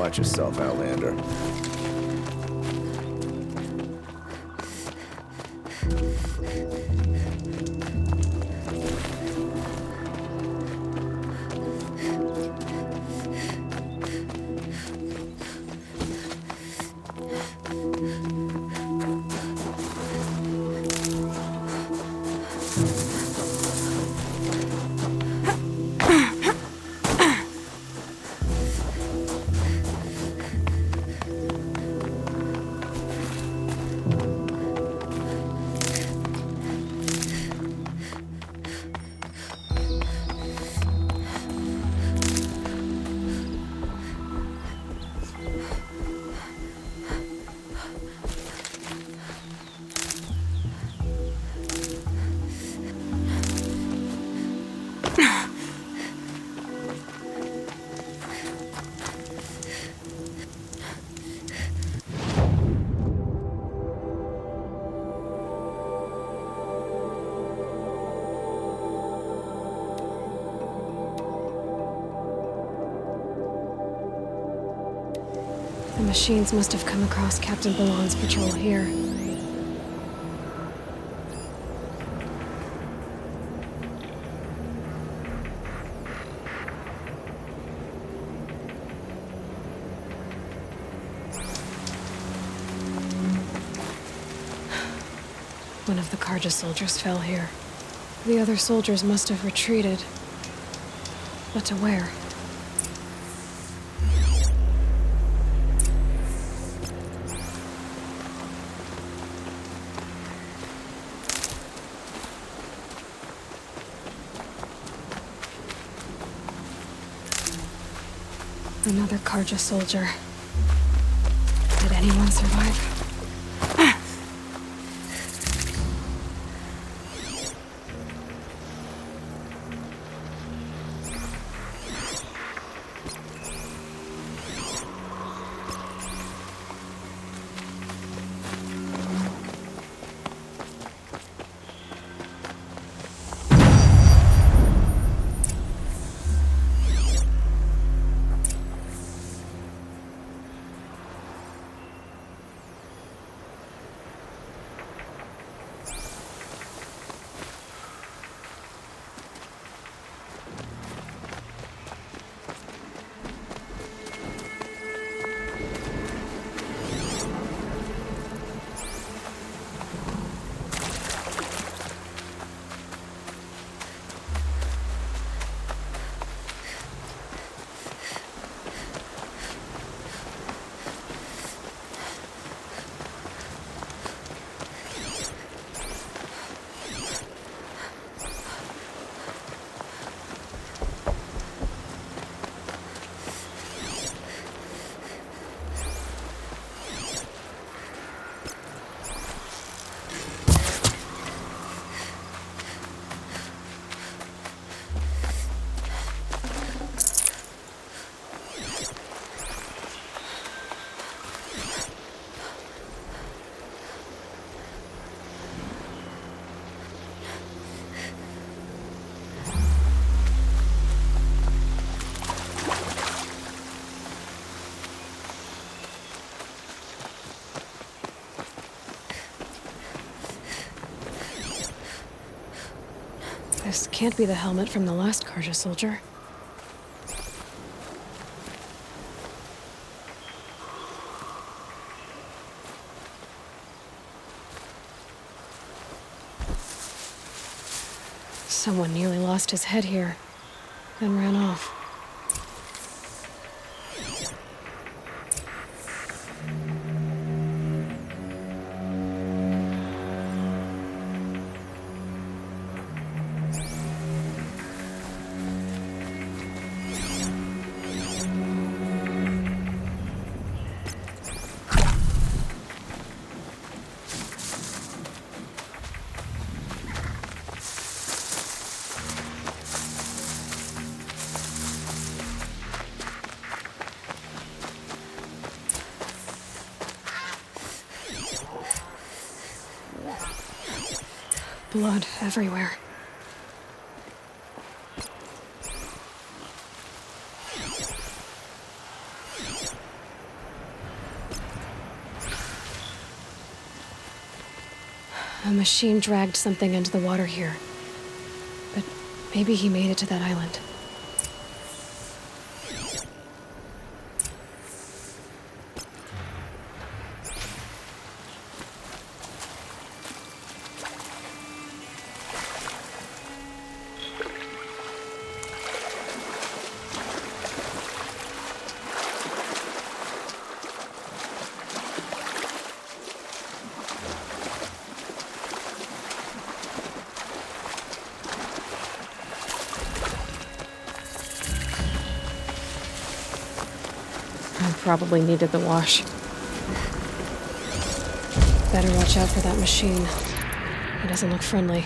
Speaker 11: Watch yourself, Outlander.
Speaker 2: The machines must have come across Captain Ballon's patrol here. One of the Karja soldiers fell here. The other soldiers must have retreated. But to where? Another Karja soldier. Did anyone survive? This can't be the helmet from the last Karja soldier. Someone nearly lost his head here, then ran off. Blood everywhere. A machine dragged something into the water here. But maybe he made it to that island. Probably needed the wash. Better watch out for that machine. He doesn't look friendly.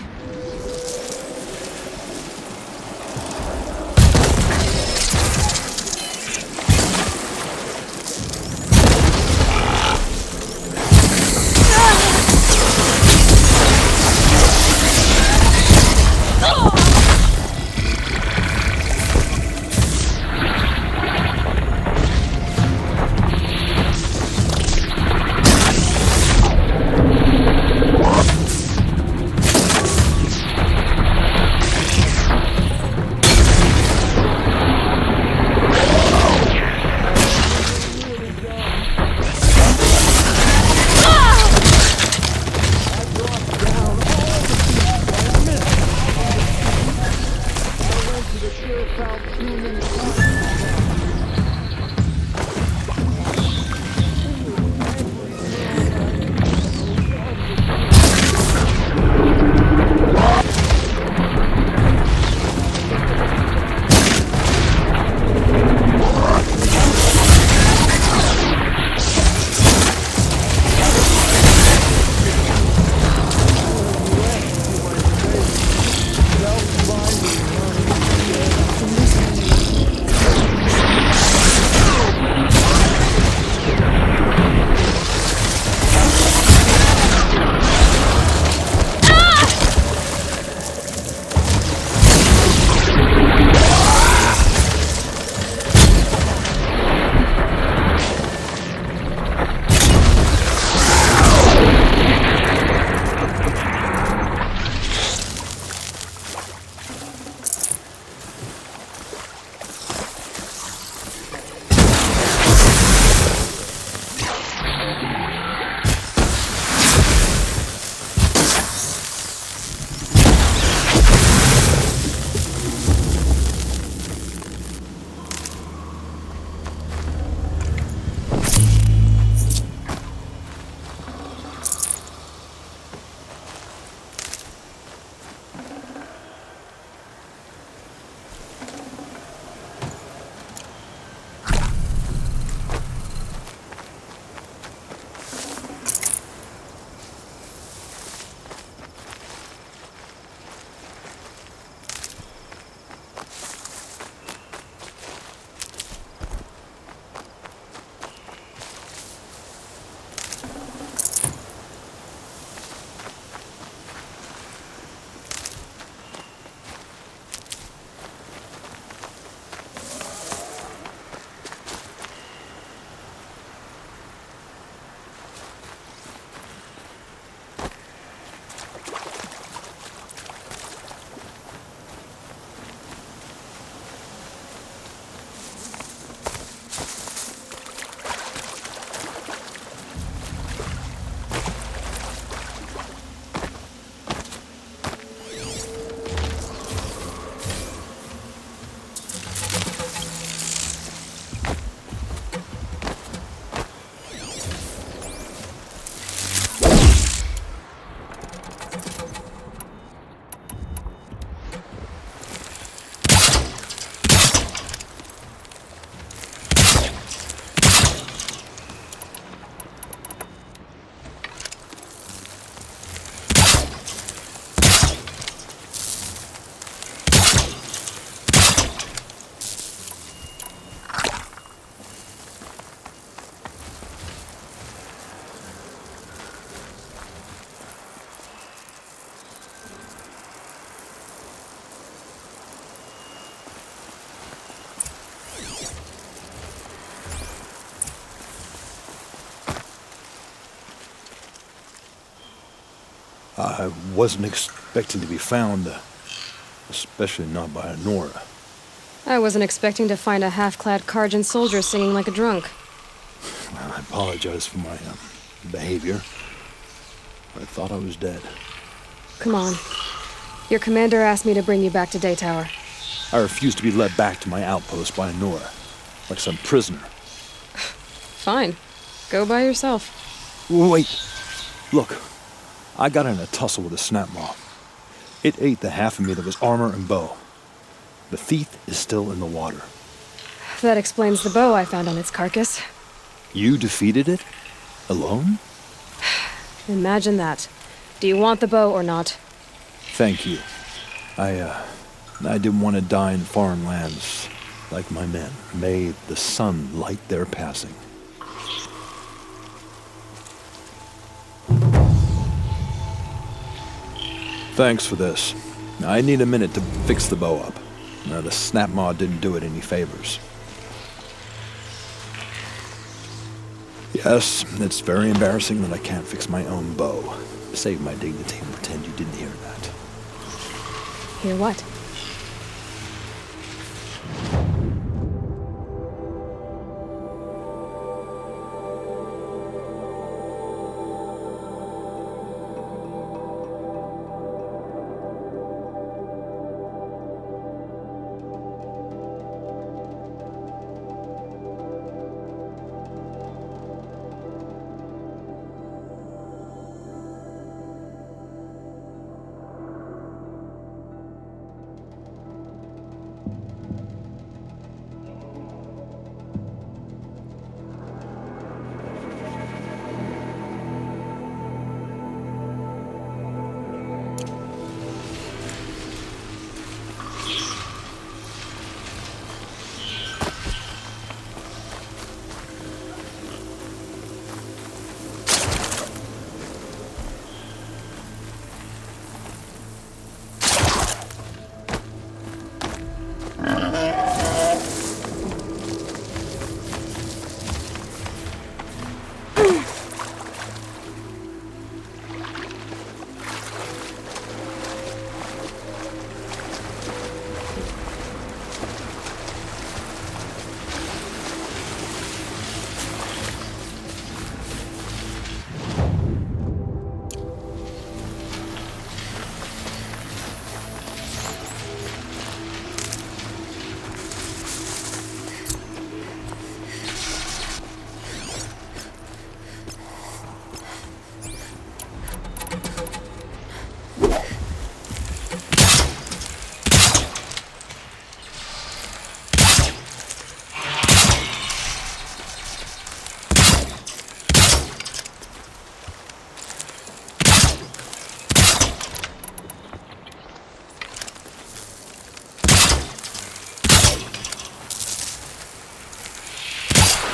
Speaker 11: I wasn't expecting to be found, especially not by Nora.
Speaker 2: I wasn't expecting to find a half-clad Karjan soldier singing like a drunk.
Speaker 11: I apologize for my behavior. I thought I was dead.
Speaker 2: Come on. Your commander asked me to bring you back to Daytower.
Speaker 11: I refused to be led back to my outpost by Nora, like some prisoner.
Speaker 2: Fine. Go by yourself.
Speaker 11: Wait. Look, I got in a tussle with a snap moth. It ate the half of me that was armor and bow. The thief is still in the water.
Speaker 2: That explains the bow I found on its carcass.
Speaker 11: You defeated it? Alone?
Speaker 2: Imagine that. Do you want the bow or not?
Speaker 11: Thank you. I didn't want to die in foreign lands like my men. May the sun light their passing. Thanks for this. I need a minute to fix the bow up. The snap maw didn't do it any favors. Yes, it's very embarrassing that I can't fix my own bow. Save my dignity and pretend you didn't hear that.
Speaker 2: Hear what?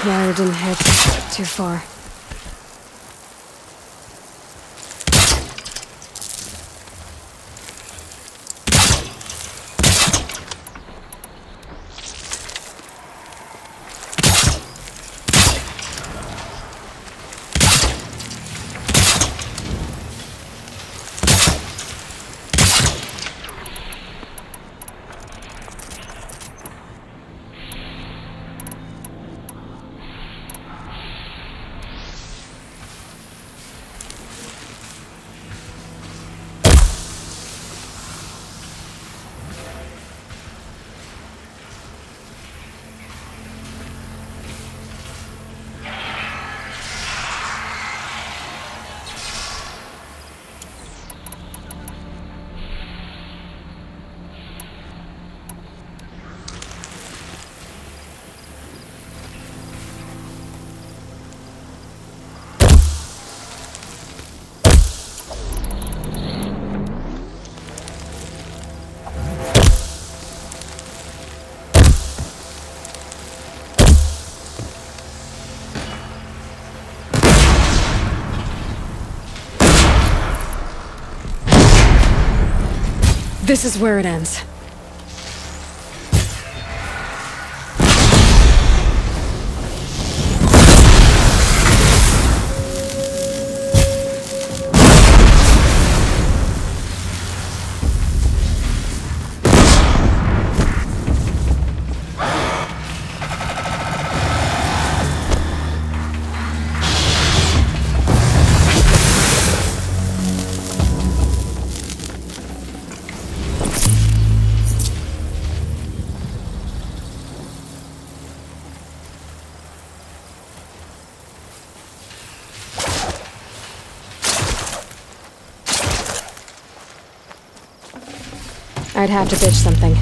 Speaker 2: Wire didn't hit. Too far. This is where it ends. I'd have to pitch something.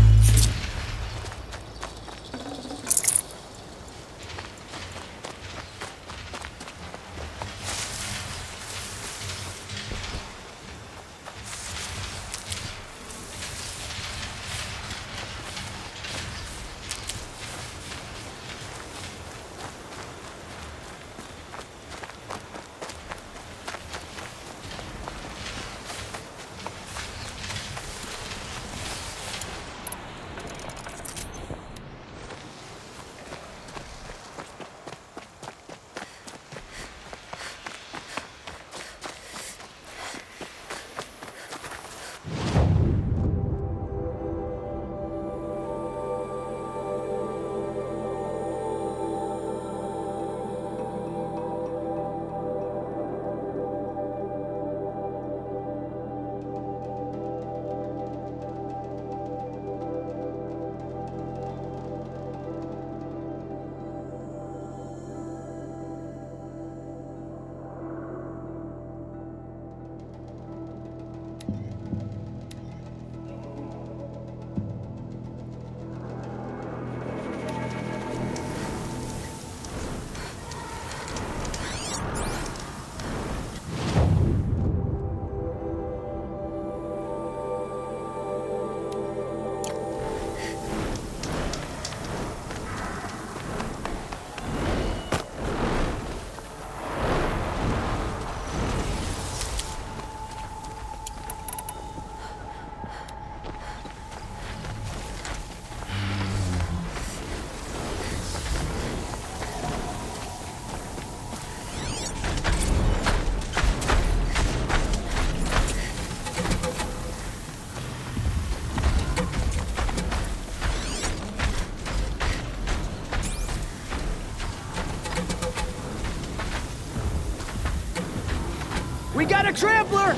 Speaker 13: We got a trampler!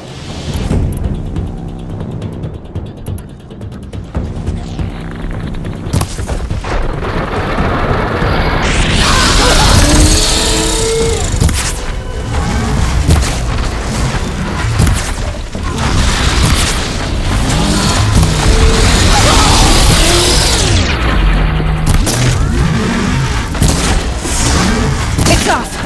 Speaker 2: It's off!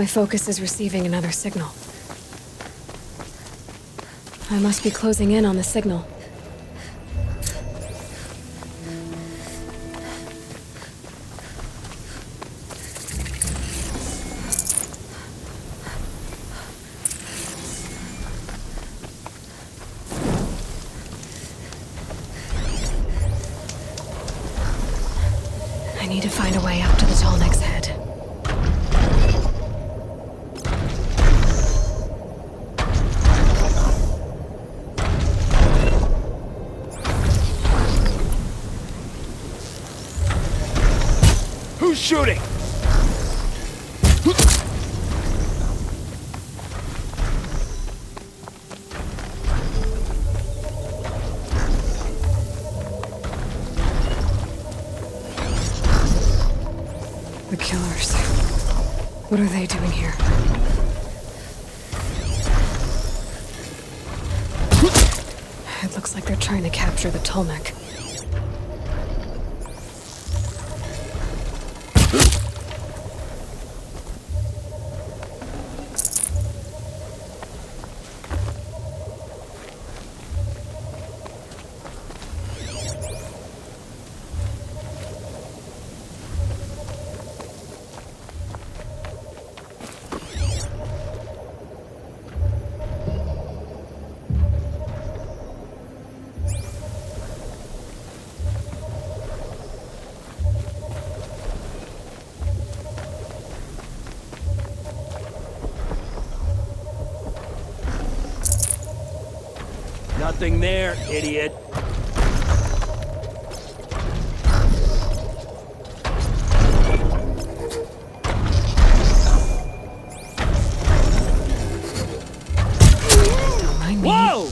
Speaker 2: My focus is receiving another signal. I must be closing in on the signal. I need to find a way up to the Tallneck's head.
Speaker 3: Who's shooting?
Speaker 2: The killers. What are they doing here? It looks like they're trying to capture the Tallneck.
Speaker 3: Nothing there, idiot.
Speaker 2: Don't mind me.
Speaker 3: Whoa!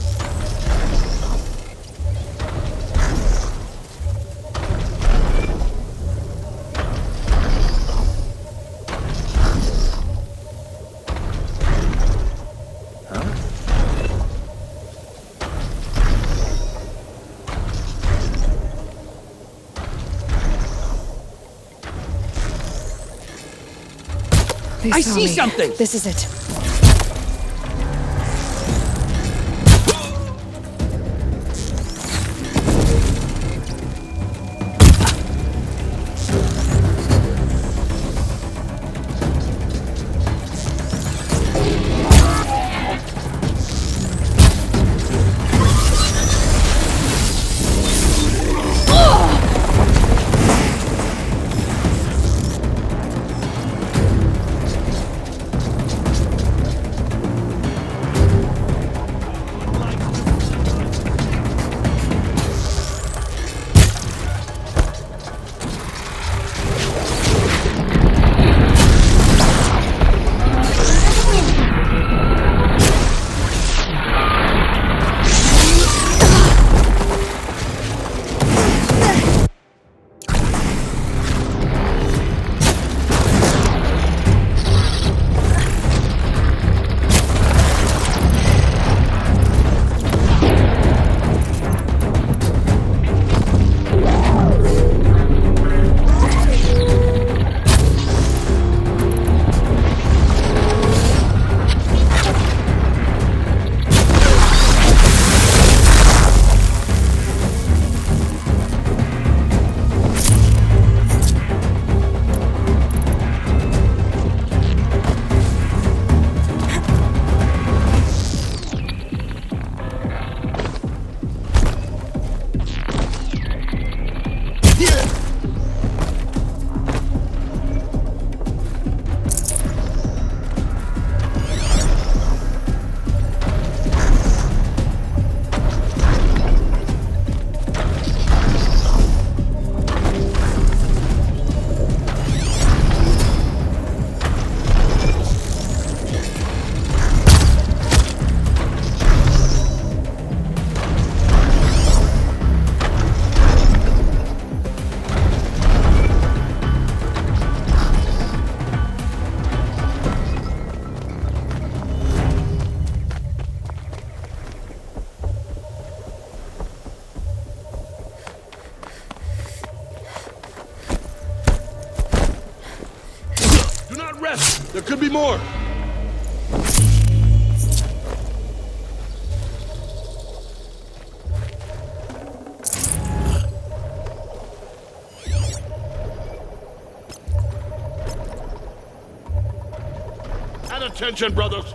Speaker 2: They
Speaker 3: I
Speaker 2: saw
Speaker 3: see
Speaker 2: me.
Speaker 3: something!
Speaker 2: This is it.
Speaker 16: There could be more! At attention, brothers!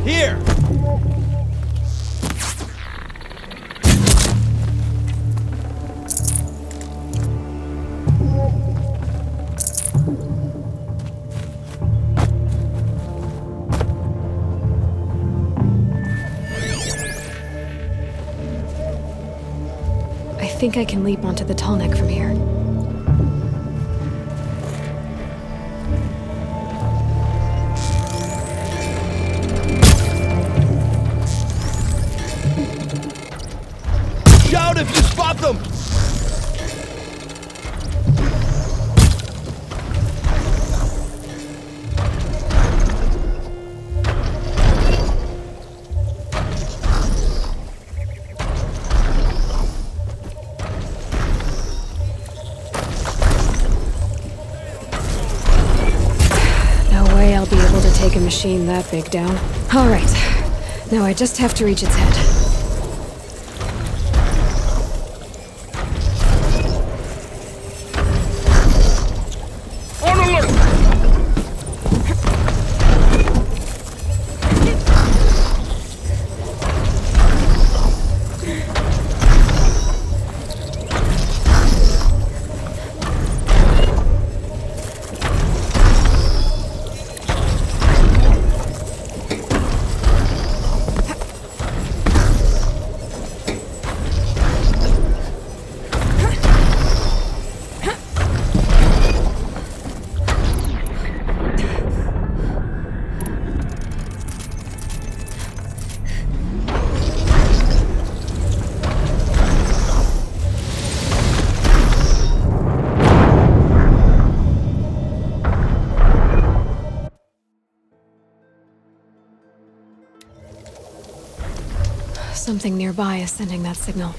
Speaker 13: Here!
Speaker 2: I think I can leap onto the tall neck from here.
Speaker 13: Shout if you spot them!
Speaker 2: No way I'll be able to take a machine that big down. All right. Now I just have to reach its head. Something nearby is sending that signal.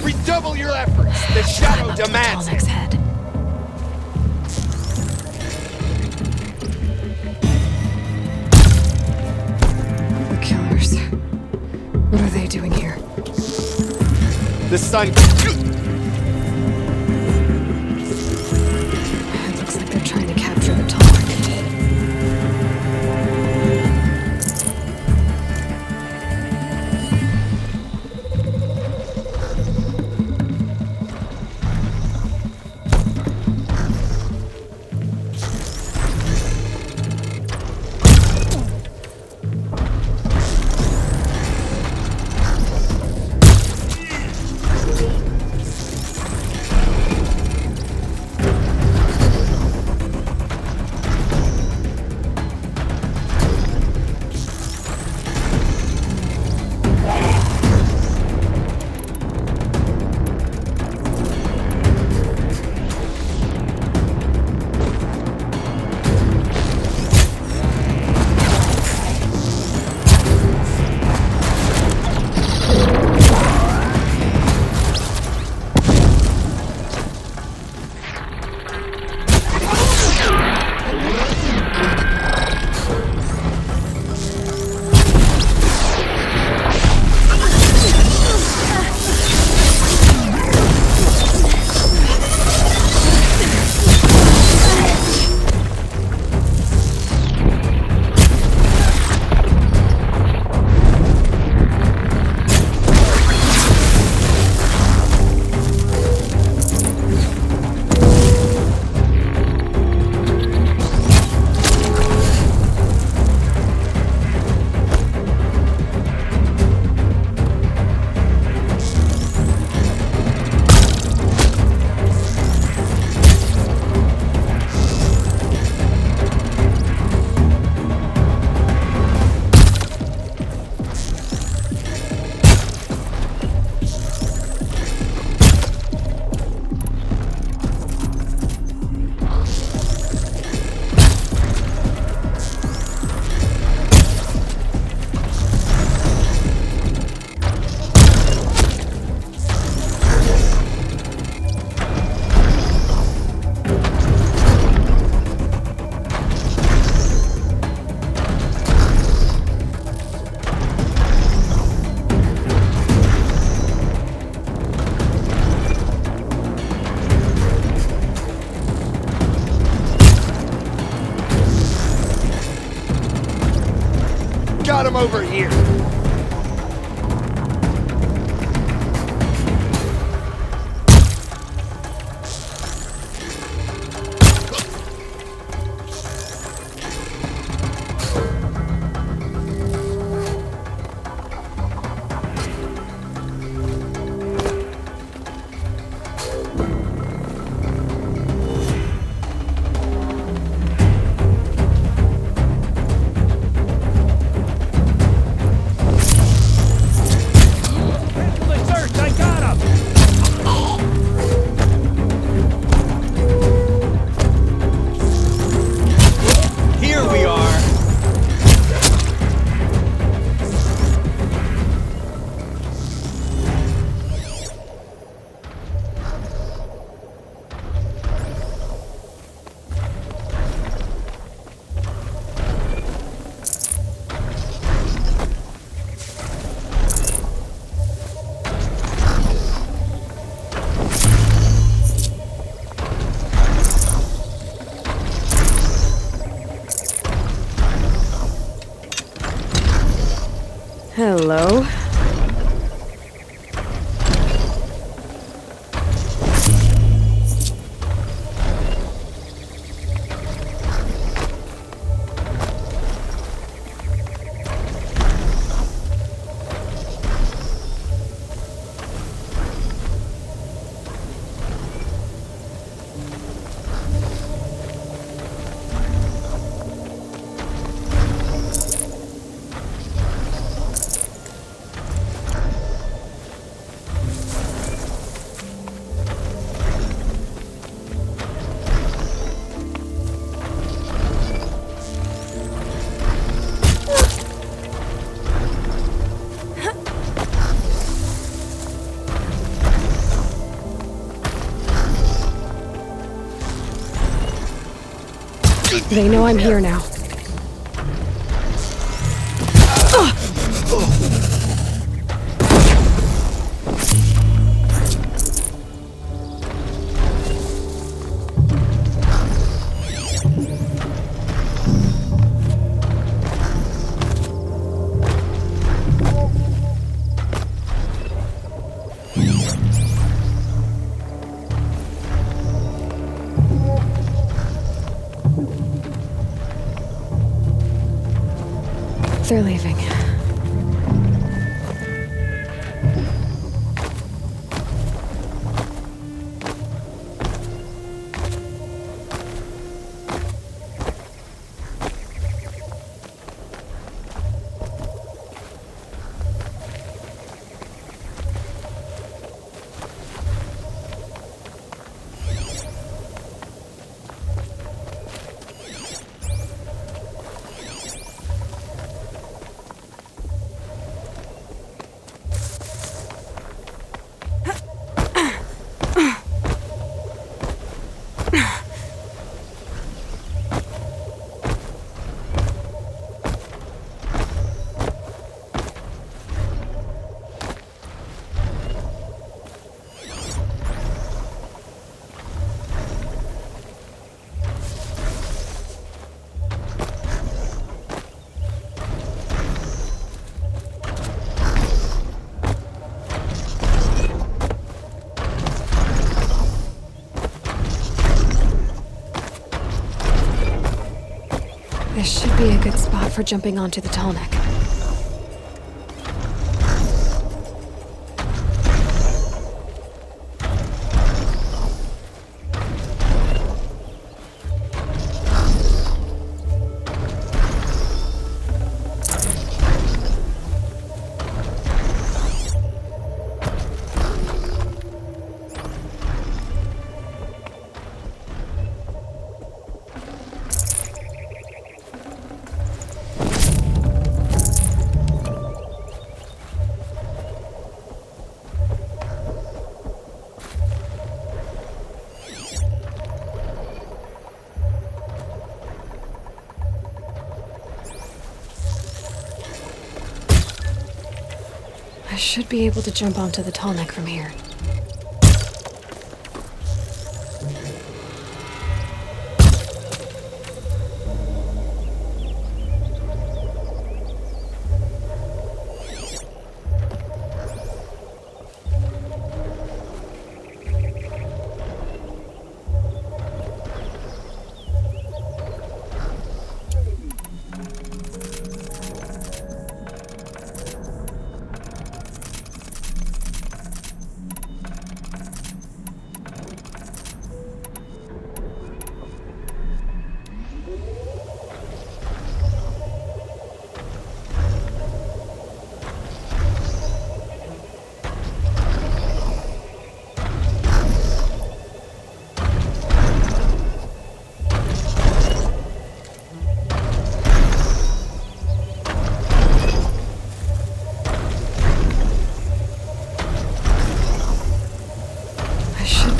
Speaker 13: Redouble your efforts! The shadow demands it!
Speaker 2: Head. The killers. What are they doing here?
Speaker 13: The sun...
Speaker 2: It looks like they're trying to capture the Talmud.
Speaker 13: got him over here.
Speaker 2: Hello? They know I'm here now. They're leaving. This should be a good spot for jumping onto the tall neck. I should be able to jump onto the tall neck from here.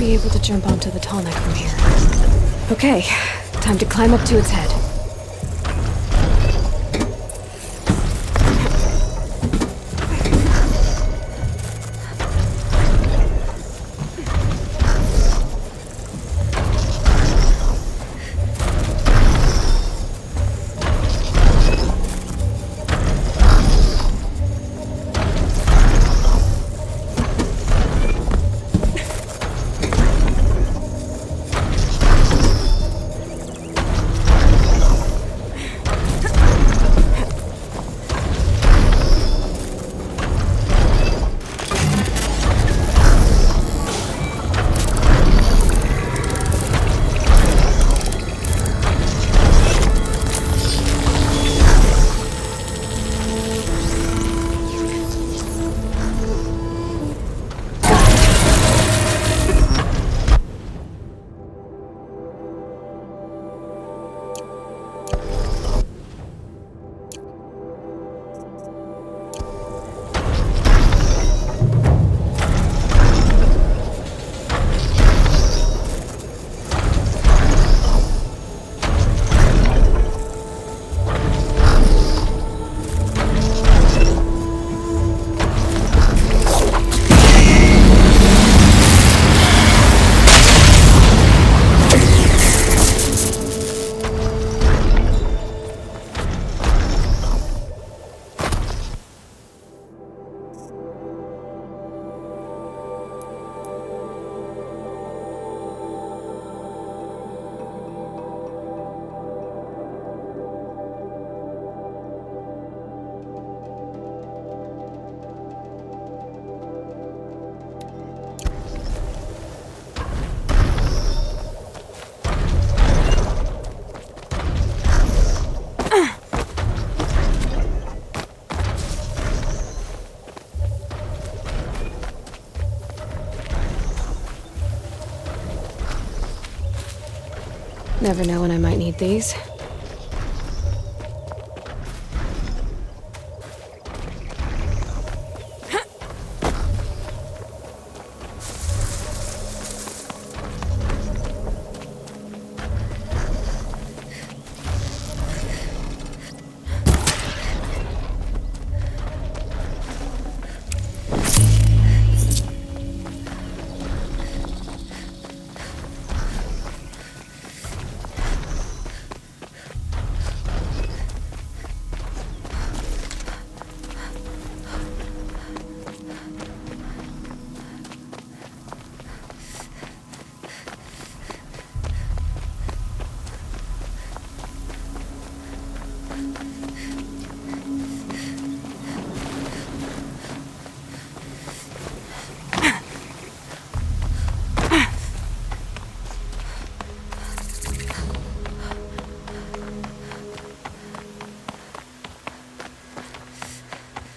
Speaker 2: be able to jump onto the tall neck from here. Okay, time to climb up to its head. Never know when I might need these.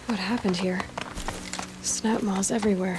Speaker 2: What happened here? Snap maws everywhere.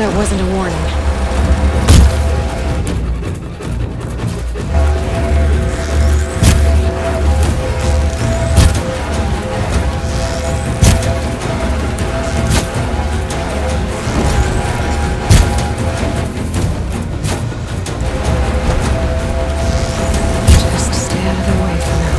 Speaker 2: that wasn't a warning. Just stay out of their way for now.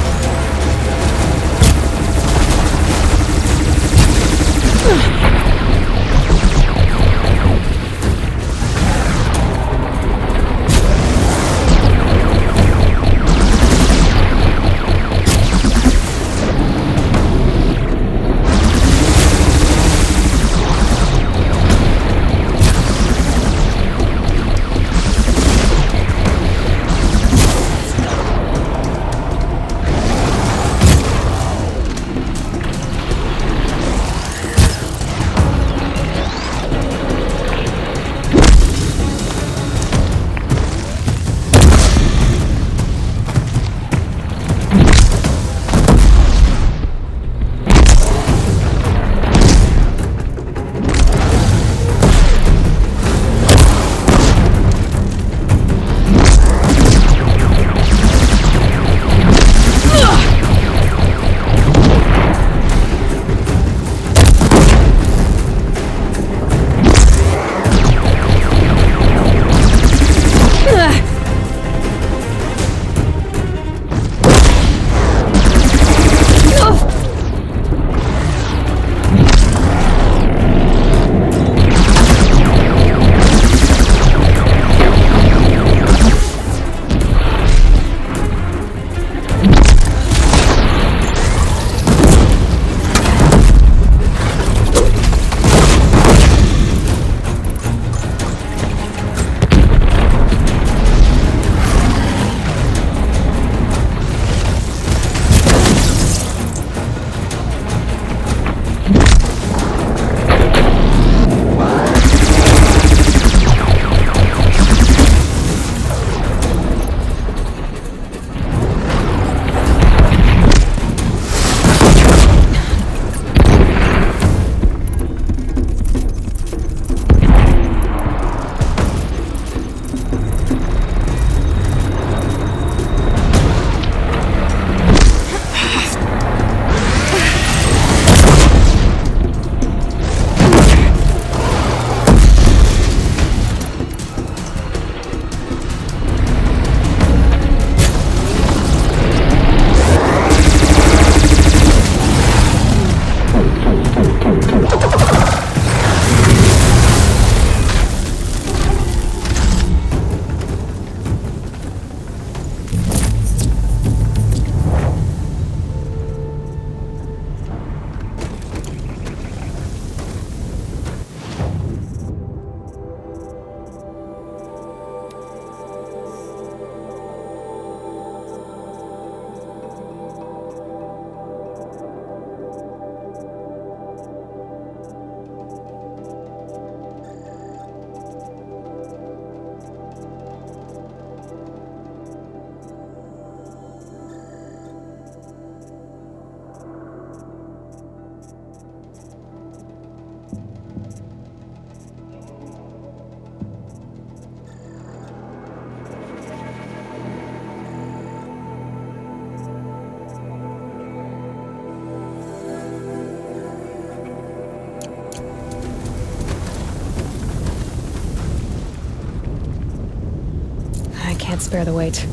Speaker 2: Can't spare the weight.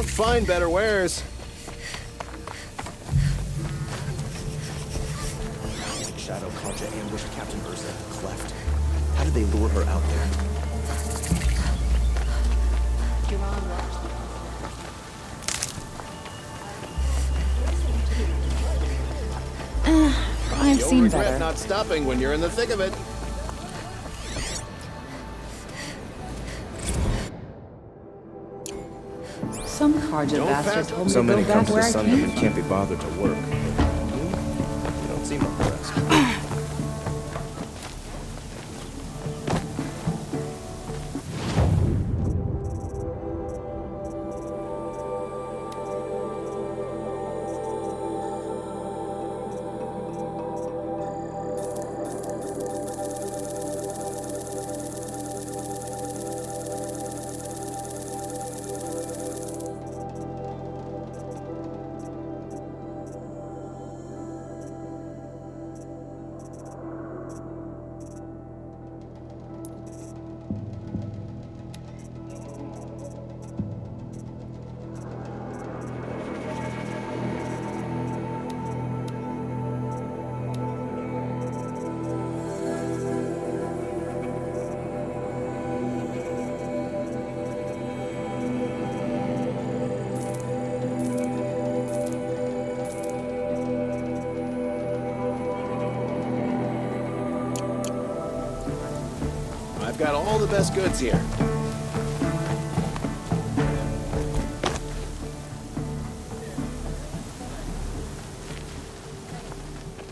Speaker 13: won't find better wares.
Speaker 19: Shadow Concha ambushed Captain Ursa at the cleft. How did they lure her out there?
Speaker 5: I've
Speaker 13: You'll
Speaker 5: seen
Speaker 13: regret
Speaker 5: better.
Speaker 13: not stopping when you're in the thick of it.
Speaker 5: Some Carja
Speaker 13: Don't
Speaker 5: bastard
Speaker 13: pass
Speaker 5: told me
Speaker 17: So
Speaker 5: to go
Speaker 17: many
Speaker 5: back
Speaker 17: come to
Speaker 5: where
Speaker 17: the
Speaker 5: I
Speaker 17: sun
Speaker 5: came
Speaker 17: and
Speaker 5: from.
Speaker 17: can't be bothered to work.
Speaker 19: You don't seem impressed.
Speaker 13: I've got all the best goods here.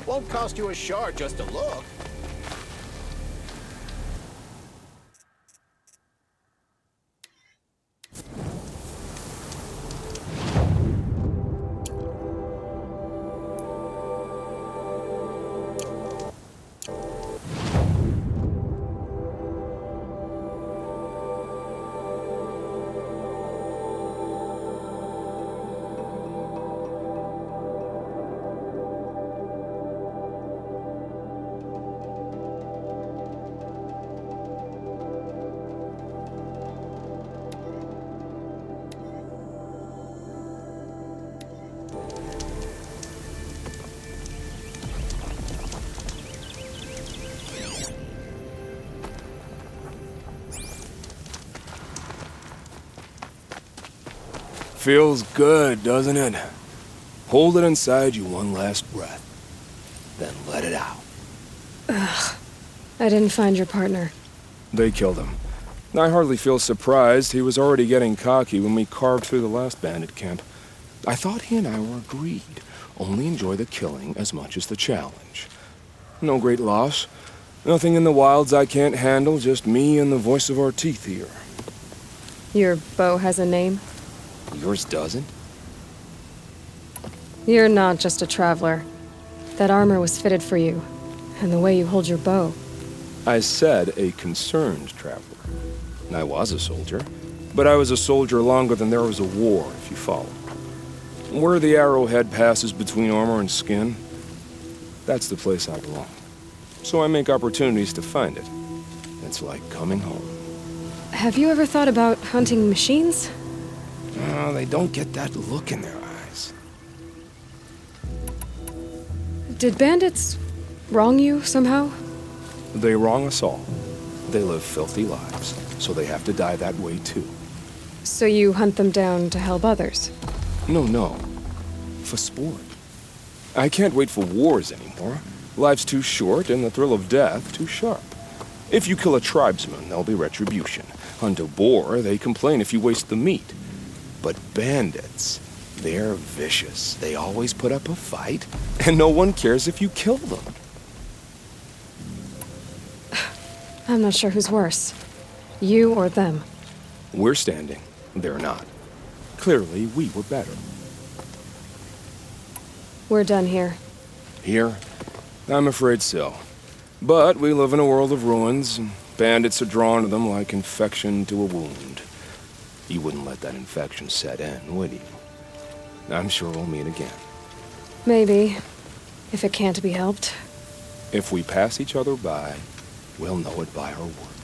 Speaker 13: Won't cost you a shard just to look.
Speaker 20: Feels good, doesn't it? Hold it inside you one last breath, then let it out.
Speaker 2: Ugh. I didn't find your partner.
Speaker 20: They killed him. I hardly feel surprised. He was already getting cocky when we carved through the last bandit camp. I thought he and I were agreed. Only enjoy the killing as much as the challenge. No great loss. Nothing in the wilds I can't handle, just me and the voice of our teeth here.
Speaker 2: Your bow has a name?
Speaker 20: Yours doesn't?
Speaker 2: You're not just a traveler. That armor was fitted for you, and the way you hold your bow.
Speaker 20: I said a concerned traveler. I was a soldier, but I was a soldier longer than there was a war, if you follow. Where the arrowhead passes between armor and skin, that's the place I belong. So I make opportunities to find it. It's like coming home.
Speaker 2: Have you ever thought about hunting machines?
Speaker 20: Oh, they don't get that look in their eyes.
Speaker 2: Did bandits wrong you somehow?
Speaker 20: They wrong us all. They live filthy lives, so they have to die that way too.
Speaker 2: So you hunt them down to help others?
Speaker 20: No. For sport. I can't wait for wars anymore. Life's too short and the thrill of death too sharp. If you kill a tribesman, there'll be retribution. Hunt a boar, they complain if you waste the meat. But bandits, they're vicious. They always put up a fight, and no one cares if you kill them.
Speaker 2: I'm not sure who's worse. You or them.
Speaker 20: We're standing. They're not. Clearly, we were better.
Speaker 2: We're done here.
Speaker 20: Here? I'm afraid so. But we live in a world of ruins, and bandits are drawn to them like infection to a wound. You wouldn't let that infection set in, would you? I'm sure we'll meet again.
Speaker 2: Maybe. If it can't be helped.
Speaker 20: If we pass each other by, we'll know it by our work.